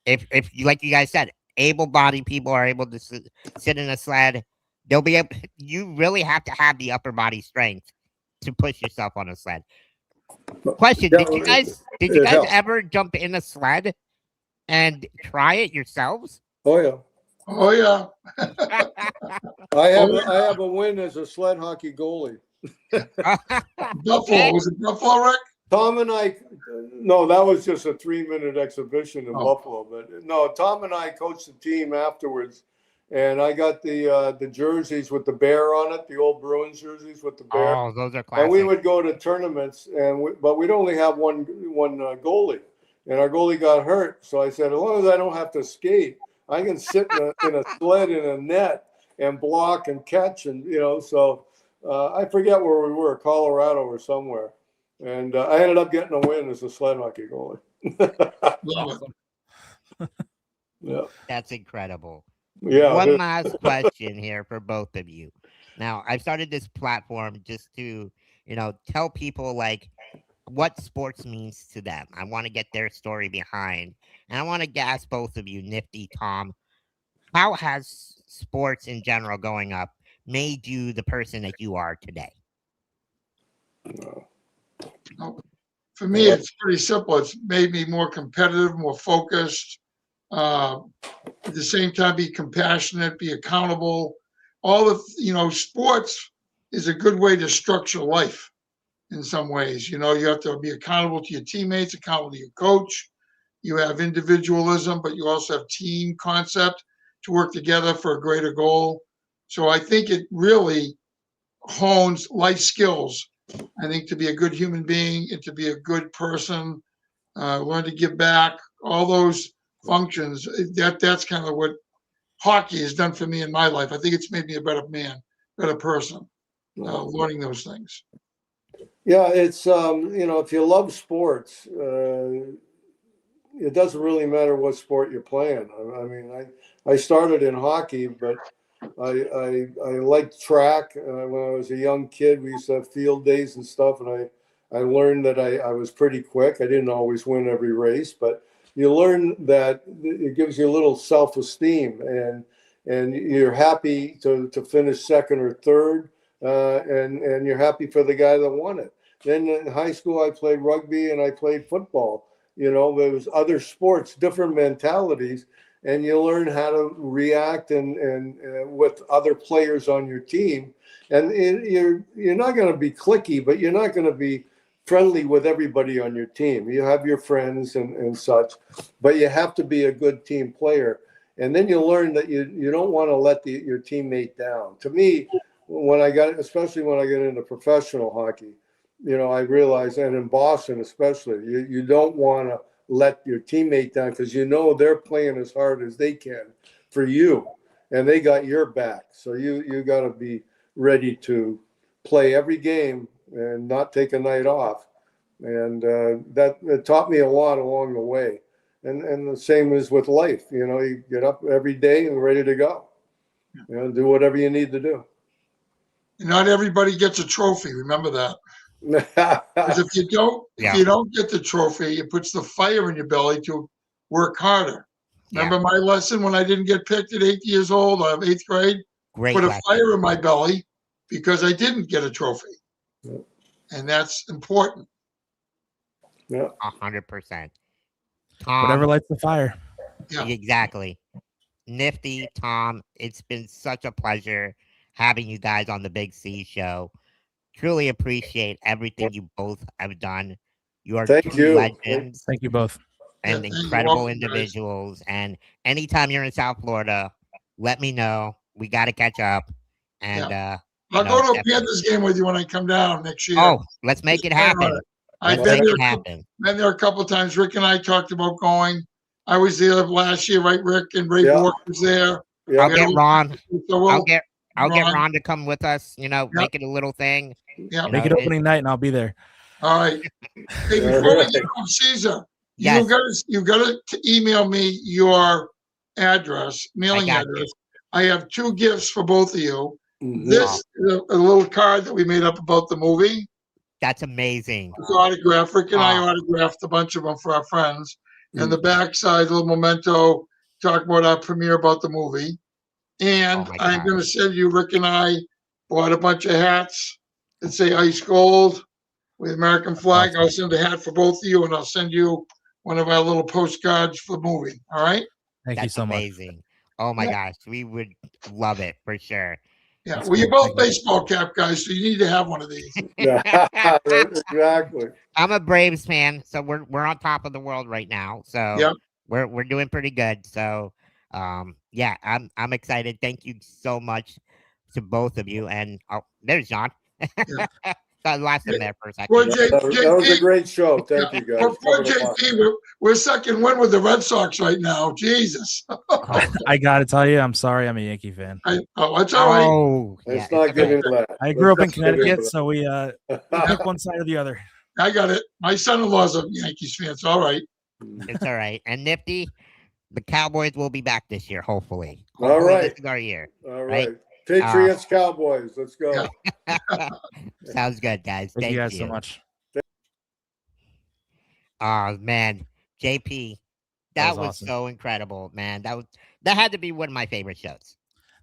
if like you guys said, able-bodied people are able to sit in a sled, they'll be able. You really have to have the upper body strength to push yourself on a sled. Question: Did you guys ever jump in a sled and try it yourselves? Oh yeah. Oh yeah. I have a win as a sled hockey goalie. Buffalo. Was it Buffalo, Rick? Tom and I, no, that was just a 3-minute exhibition in Oh. Buffalo. But no, Tom and I coached the team afterwards, and I got the jerseys with the bear on it, the old Bruins jerseys with the bear. Oh, those are classic. And we would go to tournaments, but we'd only have one goalie, and our goalie got hurt. So I said, as long as I don't have to skate, I can sit in a sled in a net and block and catch, and So I forget where we were, Colorado or somewhere. And I ended up getting a win as a sled hockey goalie. Yeah. That's incredible. Yeah. One last question here for both of you. Now, I've started this platform just to, tell people like what sports means to them. I want to get their story behind. And I want to ask both of you, Nifty, Tom, how has sports in general growing up made you the person that you are today? For me, it's pretty simple. It's made me more competitive, more focused. At the same time, be compassionate, be accountable. All the, sports is a good way to structure life in some ways. You have to be accountable to your teammates, accountable to your coach. You have individualism, but you also have team concept to work together for a greater goal. So I think it really hones life skills. I think to be a good human being and to be a good person, learn to give back, all those functions, that's kind of what hockey has done for me in my life. I think it's made me a better man, better person, learning those things. Yeah, it's, if you love sports, it doesn't really matter what sport you're playing. I mean, I started in hockey, but I liked track. When I was a young kid, we used to have field days and stuff, and I learned that I was pretty quick. I didn't always win every race, but you learn that it gives you a little self-esteem, and you're happy to finish second or third, and you're happy for the guy that won it. Then in high school, I played rugby and I played football. There was other sports, different mentalities, and you learn how to react and with other players on your team. And you're not going to be cliquey, but you're not going to be friendly with everybody on your team. You have your friends and such, but you have to be a good team player. And then you learn that you don't want to let your teammate down. To me, especially when I got into professional hockey, I realized, and in Boston especially, you don't want to let your teammate down because they're playing as hard as they can for you, and they got your back. So you got to be ready to play every game and not take a night off. And that taught me a lot along the way. And the same is with life. You get up every day and ready to go. Do whatever you need to do. Not everybody gets a trophy. Remember that. Because if you don't get the trophy, it puts the fire in your belly to work harder. Remember my lesson when I didn't get picked at 8 years old, 8th grade? Great put a lesson. fire in my belly because I didn't get a trophy. And that's important. Yeah. 100%. Tom, Whatever lights the fire. Yeah. Exactly. Nifty, Tom, it's been such a pleasure having you guys on the BigCeaz Show. Truly appreciate everything you both have done. You are two legends. Thank you both. And incredible individuals. And anytime you're in South Florida, let me know. We got to catch up. And I'll go to a Panthers game with you when I come down next year. Oh, let's make it happen. I've been there a couple of times. Rick and I talked about going. I was there last year, right, Rick? And Ray Bork was there. Yeah. I'll get Ron. I'll get Ron to come with us. Make it a little thing. Yeah, make it opening night, and I'll be there. All right. Hey, before we get on, Caesar, you got to email me your address, mailing address. I have 2 gifts for both of you. Mm-hmm. This is a little card that we made up about the movie. That's amazing. It's autographed. Rick and I autographed a bunch of them for our friends. Mm-hmm. And the backside, a little memento, talk about our premiere about the movie. And I'm going to send you, Rick and I bought a bunch of hats that say Ice Gold with American flag. I'll send a hat for both of you, and I'll send you one of our little postcards for the movie. All right? Thank you so amazing. Much. Oh, my gosh. We would love it for sure. Yeah, That's well, you're cool. both baseball cap guys, so you need to have one of these. Yeah, exactly. I'm a Braves fan, so we're on top of the world right now. So Yeah. we're doing pretty good. So yeah, I'm excited. Thank you so much to both of you. And oh, there's John. I lost him there for a Poor second. J- That was a JP. great show. Yeah, Thank you, guys. poor Covered a lot. JP. We're second win with the Red Sox right now. Jesus. I gotta tell you, I'm sorry, I'm a Yankee fan. It's all right. Oh, yeah, Let's not get okay. into that. I grew up in Let's not get into Connecticut, that. so we pick one side or the other. I got it. My son-in-law's a Yankees fan. It's all right. It's all right. And Nifty, the Cowboys will be back this year, hopefully. All Hopefully right. This is our year. All Right. right. Patriots, Cowboys. Let's go. Yeah. Sounds good, guys. Thank you guys so much. Oh man, JP, that was was awesome. so incredible, man. That had to be one of my favorite shows.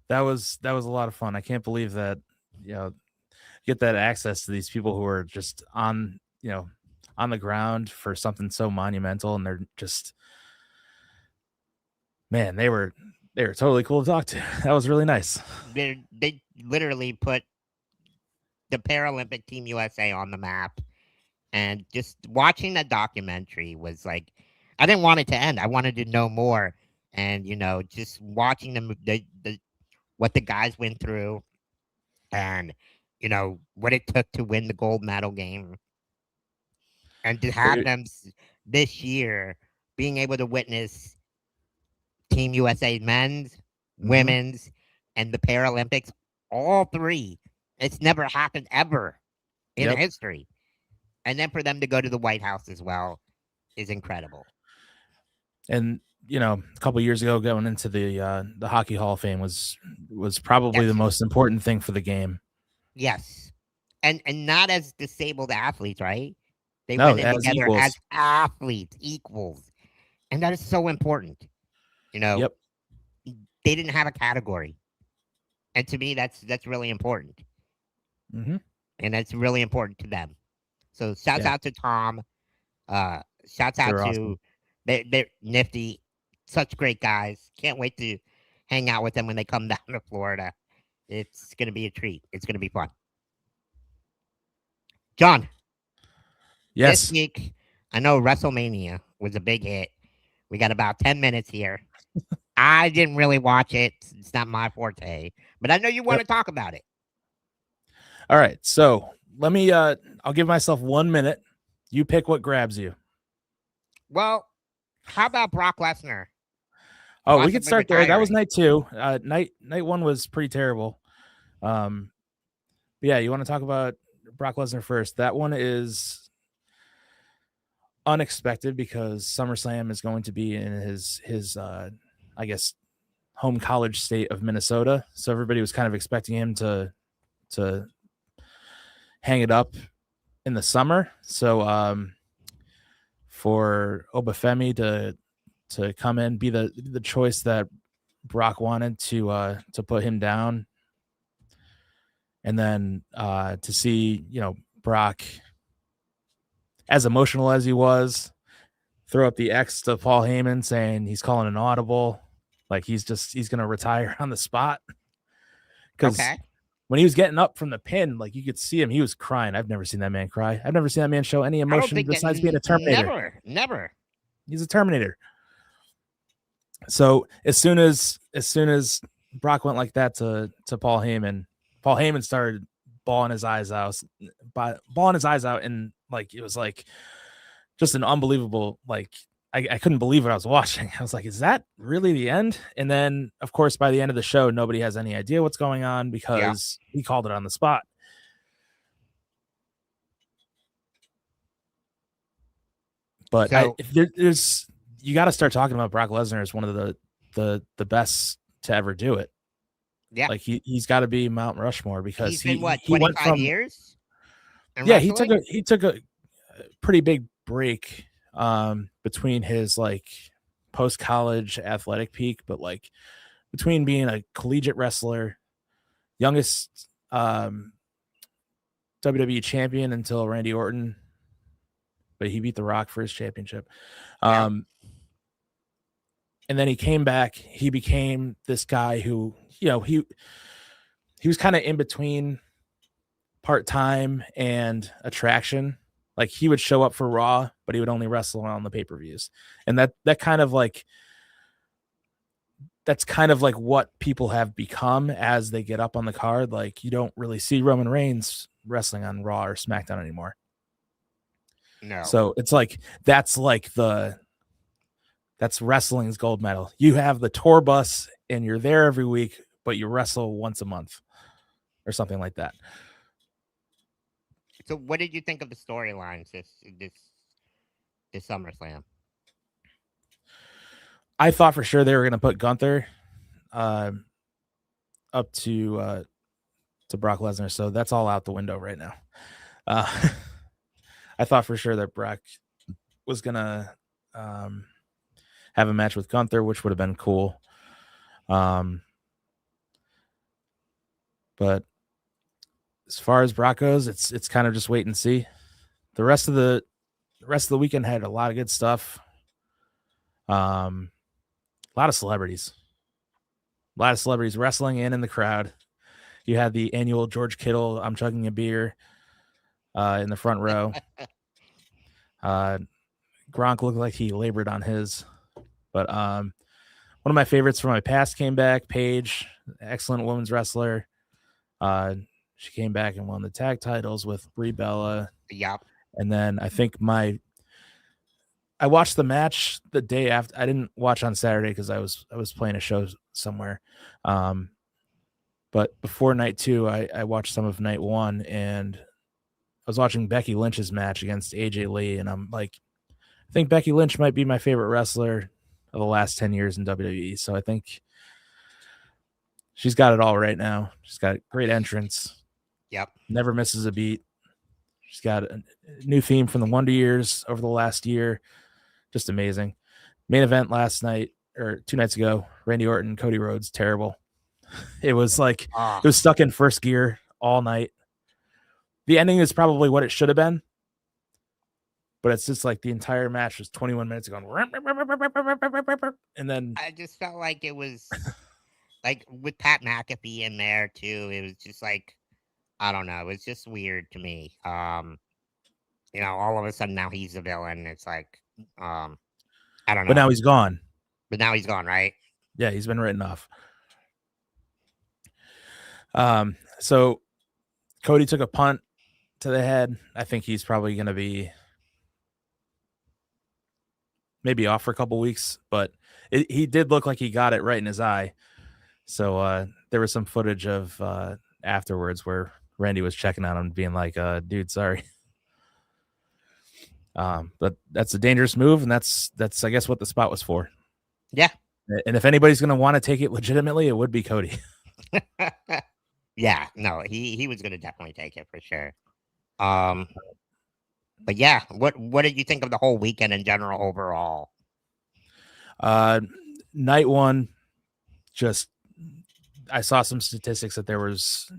That was a lot of fun. I can't believe that, get that access to these people who are just on the ground for something so monumental, and they're just, man, they were totally cool to talk to. That was really nice. They literally put the Paralympic Team USA on the map, and just watching that documentary was like, I didn't want it to end. I wanted to know more, and just watching them, what the guys went through, and what it took to win the gold medal game, and to have them this year being able to witness Team USA men's, women's, and the Paralympics, all three. It's never happened ever in history. And then for them to go to the White House as well is incredible. And a couple of years ago, going into the Hockey Hall of Fame was probably the most important thing for the game. Yes, and not as disabled athletes, right? They No, went in as together equals. as athletes, equals, and that is so important. Yep. They didn't have a category, and to me, that's really important. Mm-hmm. And that's really important to them. So shouts out to Tom. Shouts out They're to awesome. they're Nifty. Such great guys. Can't wait to hang out with them when they come down to Florida. It's gonna be a treat. It's gonna be fun. John. Yes. This week, I know Wrestlemania was a big hit. We got about 10 minutes here. I didn't really watch it. It's not my forte, but I know you want to talk about it. All right. So let me, I'll give myself 1 minute. You pick what grabs you. Well, how about Brock Lesnar? Oh, we could Possibly start there. That was retiring. night 2. Night 1 was pretty terrible. But yeah, you want to talk about Brock Lesnar first? That one is unexpected because SummerSlam is going to be in his I guess home college state of Minnesota. So everybody was kind of expecting him to hang it up in the summer. So for Obafemi to come in, be the choice that Brock wanted to put him down, and then to see Brock, as emotional as he was, throw up the X to Paul Heyman saying he's calling an audible, like he's gonna retire on the spot. Because when he was getting up from the pin, like you could see him, he was crying. I've never seen that man cry. I've never seen that man show any emotion besides being a Terminator. Never. He's a Terminator. So as soon as Brock went like that to Paul Heyman started bawling his eyes out, and like it was like just an unbelievable, like I couldn't believe what I was watching. I was like, is that really the end? And then of course by the end of the show, nobody has any idea what's going on because he called it on the spot. But So, there's you got to start talking about Brock Lesnar as one of the best to ever do it. Yeah, like he's got to be Mount Rushmore because he's been he went 25 from years. Yeah, he took a pretty big break between his like post college athletic peak, but like between being a collegiate wrestler, youngest WWE champion until Randy Orton, but he beat The Rock for his championship. And then he came back. He became this guy who, he was kind of in between part-time and attraction. Like he would show up for Raw, but he would only wrestle on the pay-per-views. And that's kind of like what people have become as they get up on the card. Like you don't really see Roman Reigns wrestling on Raw or SmackDown anymore. No. So it's like that's wrestling's gold medal. You have the tour bus and you're there every week, but you wrestle once a month or something like that. So what did you think of the storylines this SummerSlam? I thought for sure they were going to put Gunther up to Brock Lesnar, so that's all out the window right now. I thought for sure that Brock was going to have a match with Gunther, which would have been cool. But as far as Brock goes, it's kind of just wait and see. The rest of the weekend had a lot of good stuff. A lot of celebrities wrestling in the crowd. You had the annual George Kittle, I'm chugging a beer in the front row. Gronk looked like he labored on his. But one of my favorites from my past came back, Paige, excellent women's wrestler. She came back and won the tag titles with Brie Bella. Yep. And then I think I watched the match the day after. I didn't watch on Saturday because I was playing a show somewhere. But before night 2, I watched some of night 1, and I was watching Becky Lynch's match against AJ Lee, and I'm like, I think Becky Lynch might be my favorite wrestler of the last 10 years in WWE. So I think she's got it all right now. She's got a great entrance. Yep. Never misses a beat. She's got a new theme from the Wonder Years over the last year. Just amazing. Main event last night or 2 nights ago, Randy Orton, Cody Rhodes, terrible. It was like it was stuck in first gear all night. The ending is probably what it should have been, but it's just like the entire match was 21 minutes going, and then I just felt like it was like with Pat McAfee in there too. It was just like, I don't know. It was just weird to me. All of a sudden now he's a villain. It's like, I don't know. But now he's gone. Right? Yeah, he's been written off. So Cody took a punt to the head. I think he's probably going to be maybe off for a couple weeks, but he did look like he got it right in his eye. So there was some footage of afterwards where Randy was checking on him, being like, dude, sorry. But that's a dangerous move, and that's I guess what the spot was for. Yeah. And if anybody's going to want to take it legitimately, it would be Cody. Yeah, no, he was going to definitely take it for sure. But yeah, what did you think of the whole weekend in general overall? Night 1, just I saw some statistics that there was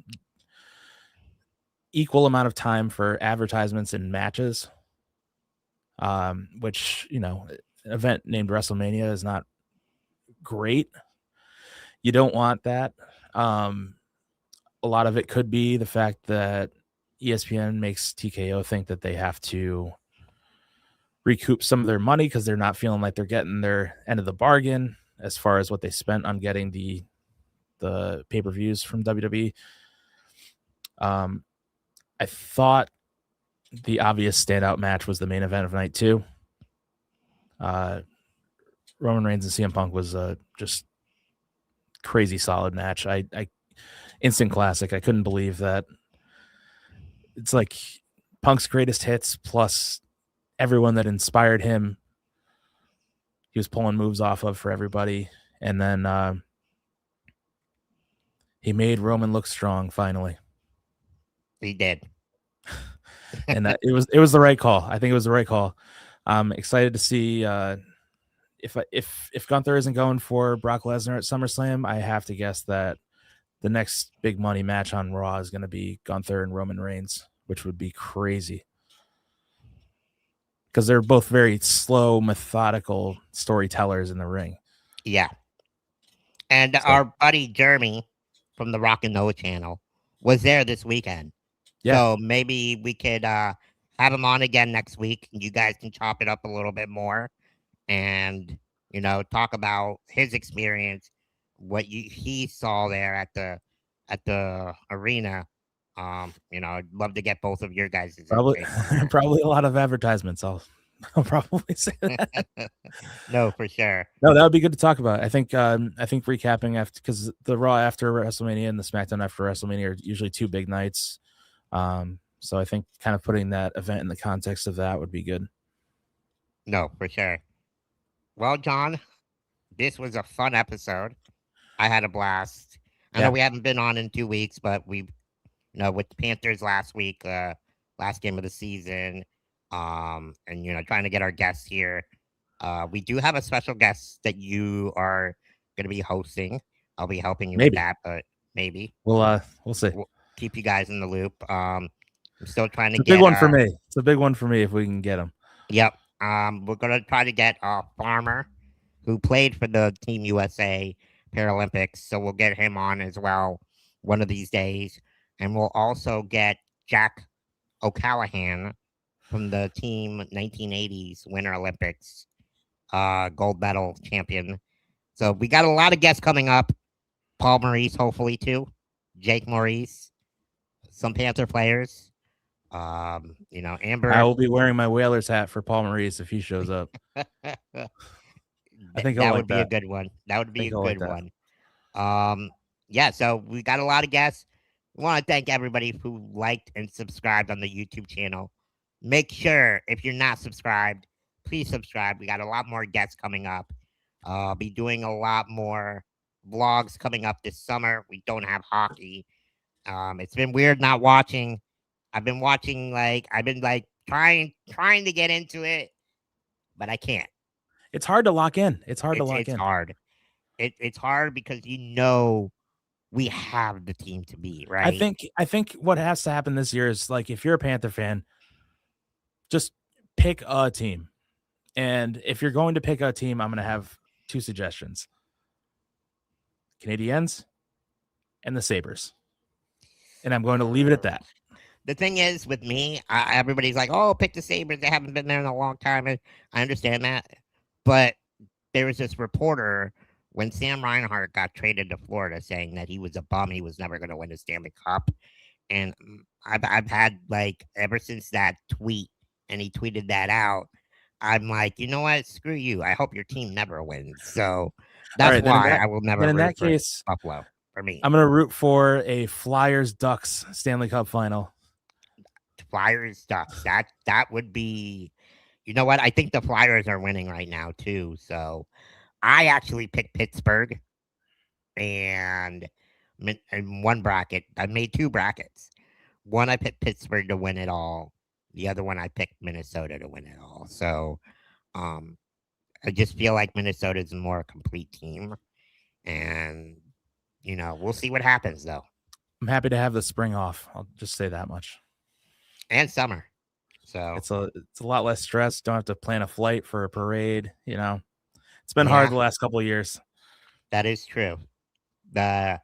equal amount of time for advertisements and matches, which, an event named Wrestlemania is not great. You don't want that. A lot of it could be the fact that ESPN makes TKO think that they have to recoup some of their money because they're not feeling like they're getting their end of the bargain as far as what they spent on getting the pay-per-views from WWE. I thought the obvious standout match was the main event of night 2. Roman Reigns and CM Punk was just crazy solid match. I instant classic. I couldn't believe that. It's like Punk's greatest hits plus everyone that inspired him. He was pulling moves off of for everybody. And then he made Roman look strong finally. He did. And it was the right call. I think it was the right call. I'm excited to see if Gunther isn't going for Brock Lesnar at SummerSlam, I have to guess that the next big money match on Raw is going to be Gunther and Roman Reigns, which would be crazy. Because they're both very slow, methodical storytellers in the ring. Yeah. And our buddy Jeremy from the Rock and Noah channel, was there this weekend. Yeah. So maybe we could have him on again next week, and you guys can chop it up a little bit more, and talk about his experience, what he saw there at the arena. I'd love to get both of your guys' Probably take on that. probably a lot of advertisements. I'll probably say that. No, for sure. No, that would be good to talk about. I think recapping after, because the Raw after WrestleMania and the SmackDown after WrestleMania are usually two big nights. So I think kind of putting that event in the context of that would be good. No, for sure. Well, John, this was a fun episode. I had a blast. I know we haven't been on in 2 weeks, but we, with the Panthers last week, last game of the season, and trying to get our guests here. We do have a special guest that you are going to be hosting. I'll be helping you with that, but maybe we'll see. We'll keep you guys in the loop. I'm still trying to get. It's a big one for me. It's a big one for me if we can get him. Yep. We're gonna try to get a farmer who played for the Team USA Paralympics, so we'll get him on as well one of these days, and we'll also get Jack O'Callahan from the Team 1980s Winter Olympics gold medal champion. So we got a lot of guests coming up. Paul Maurice, hopefully too. Jake Maurice, some Panther players. Amber. I will be wearing my Whalers hat for Paul Maurice if he shows up. I think that would be a good one. That would be a good one. Yeah, so we got a lot of guests. We want to thank everybody who liked and subscribed on the YouTube channel. Make sure, if you're not subscribed, please subscribe. We got a lot more guests coming up. I'll be doing a lot more vlogs coming up this summer. We don't have hockey. It's been weird not watching. I've been watching, I've been trying to get into it, but I can't. It's hard to lock in. It's hard. It's hard because we have the team to beat, right? I think what has to happen this year is, if you're a Panther fan, just pick a team. And if you're going to pick a team, I'm going to have two suggestions: Canadiens and the Sabres. And I'm going to leave it at that. The thing is, with me, everybody's like, "Oh, pick the Sabres. They haven't been there in a long time." And I understand that, but there was this reporter when Sam Reinhart got traded to Florida saying that he was a bum. He was never going to win a Stanley Cup. And I've had, ever since that tweet, and he tweeted that out, I'm like, you know what? Screw you. I hope your team never wins. So that's why I will never root for Buffalo. For me, I'm going to root for a Flyers-Ducks Stanley Cup final. Flyers Ducks. That would be, you know what? I think the Flyers are winning right now too. So I actually picked Pittsburgh, and in one bracket, I made two brackets. One, I picked Pittsburgh to win it all. The other one, I picked Minnesota to win it all. So I just feel like Minnesota is a more complete team, and we'll see what happens though. I'm happy to have the spring off. I'll just say that much. And summer. So it's a lot less stress. Don't have to plan a flight for a parade. It's been hard the last couple of years. That is true. My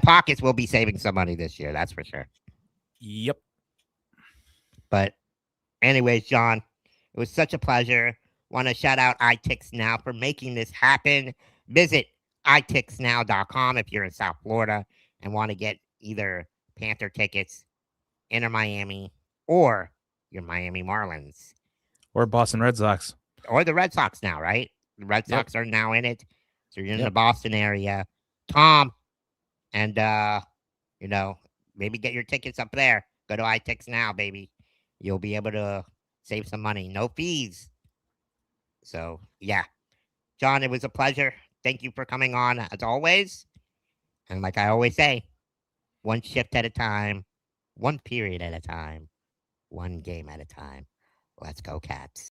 pockets will be saving some money this year. That's for sure. Yep. But anyways, John, it was such a pleasure. Want to shout out iTix Now for making this happen. Visit itixnow.com if you're in South Florida and want to get either Panther tickets, Inter Miami, or your Miami Marlins. Or Boston Red Sox. Or the Red Sox now, right? The Red Sox are now in it. So you're in the Boston area. Tom, and, maybe get your tickets up there. Go to iTix Now, baby. You'll be able to save some money. No fees. So, yeah. John, it was a pleasure. Thank you for coming on, as always. And like I always say, one shift at a time, one period at a time, one game at a time. Let's go, Cats.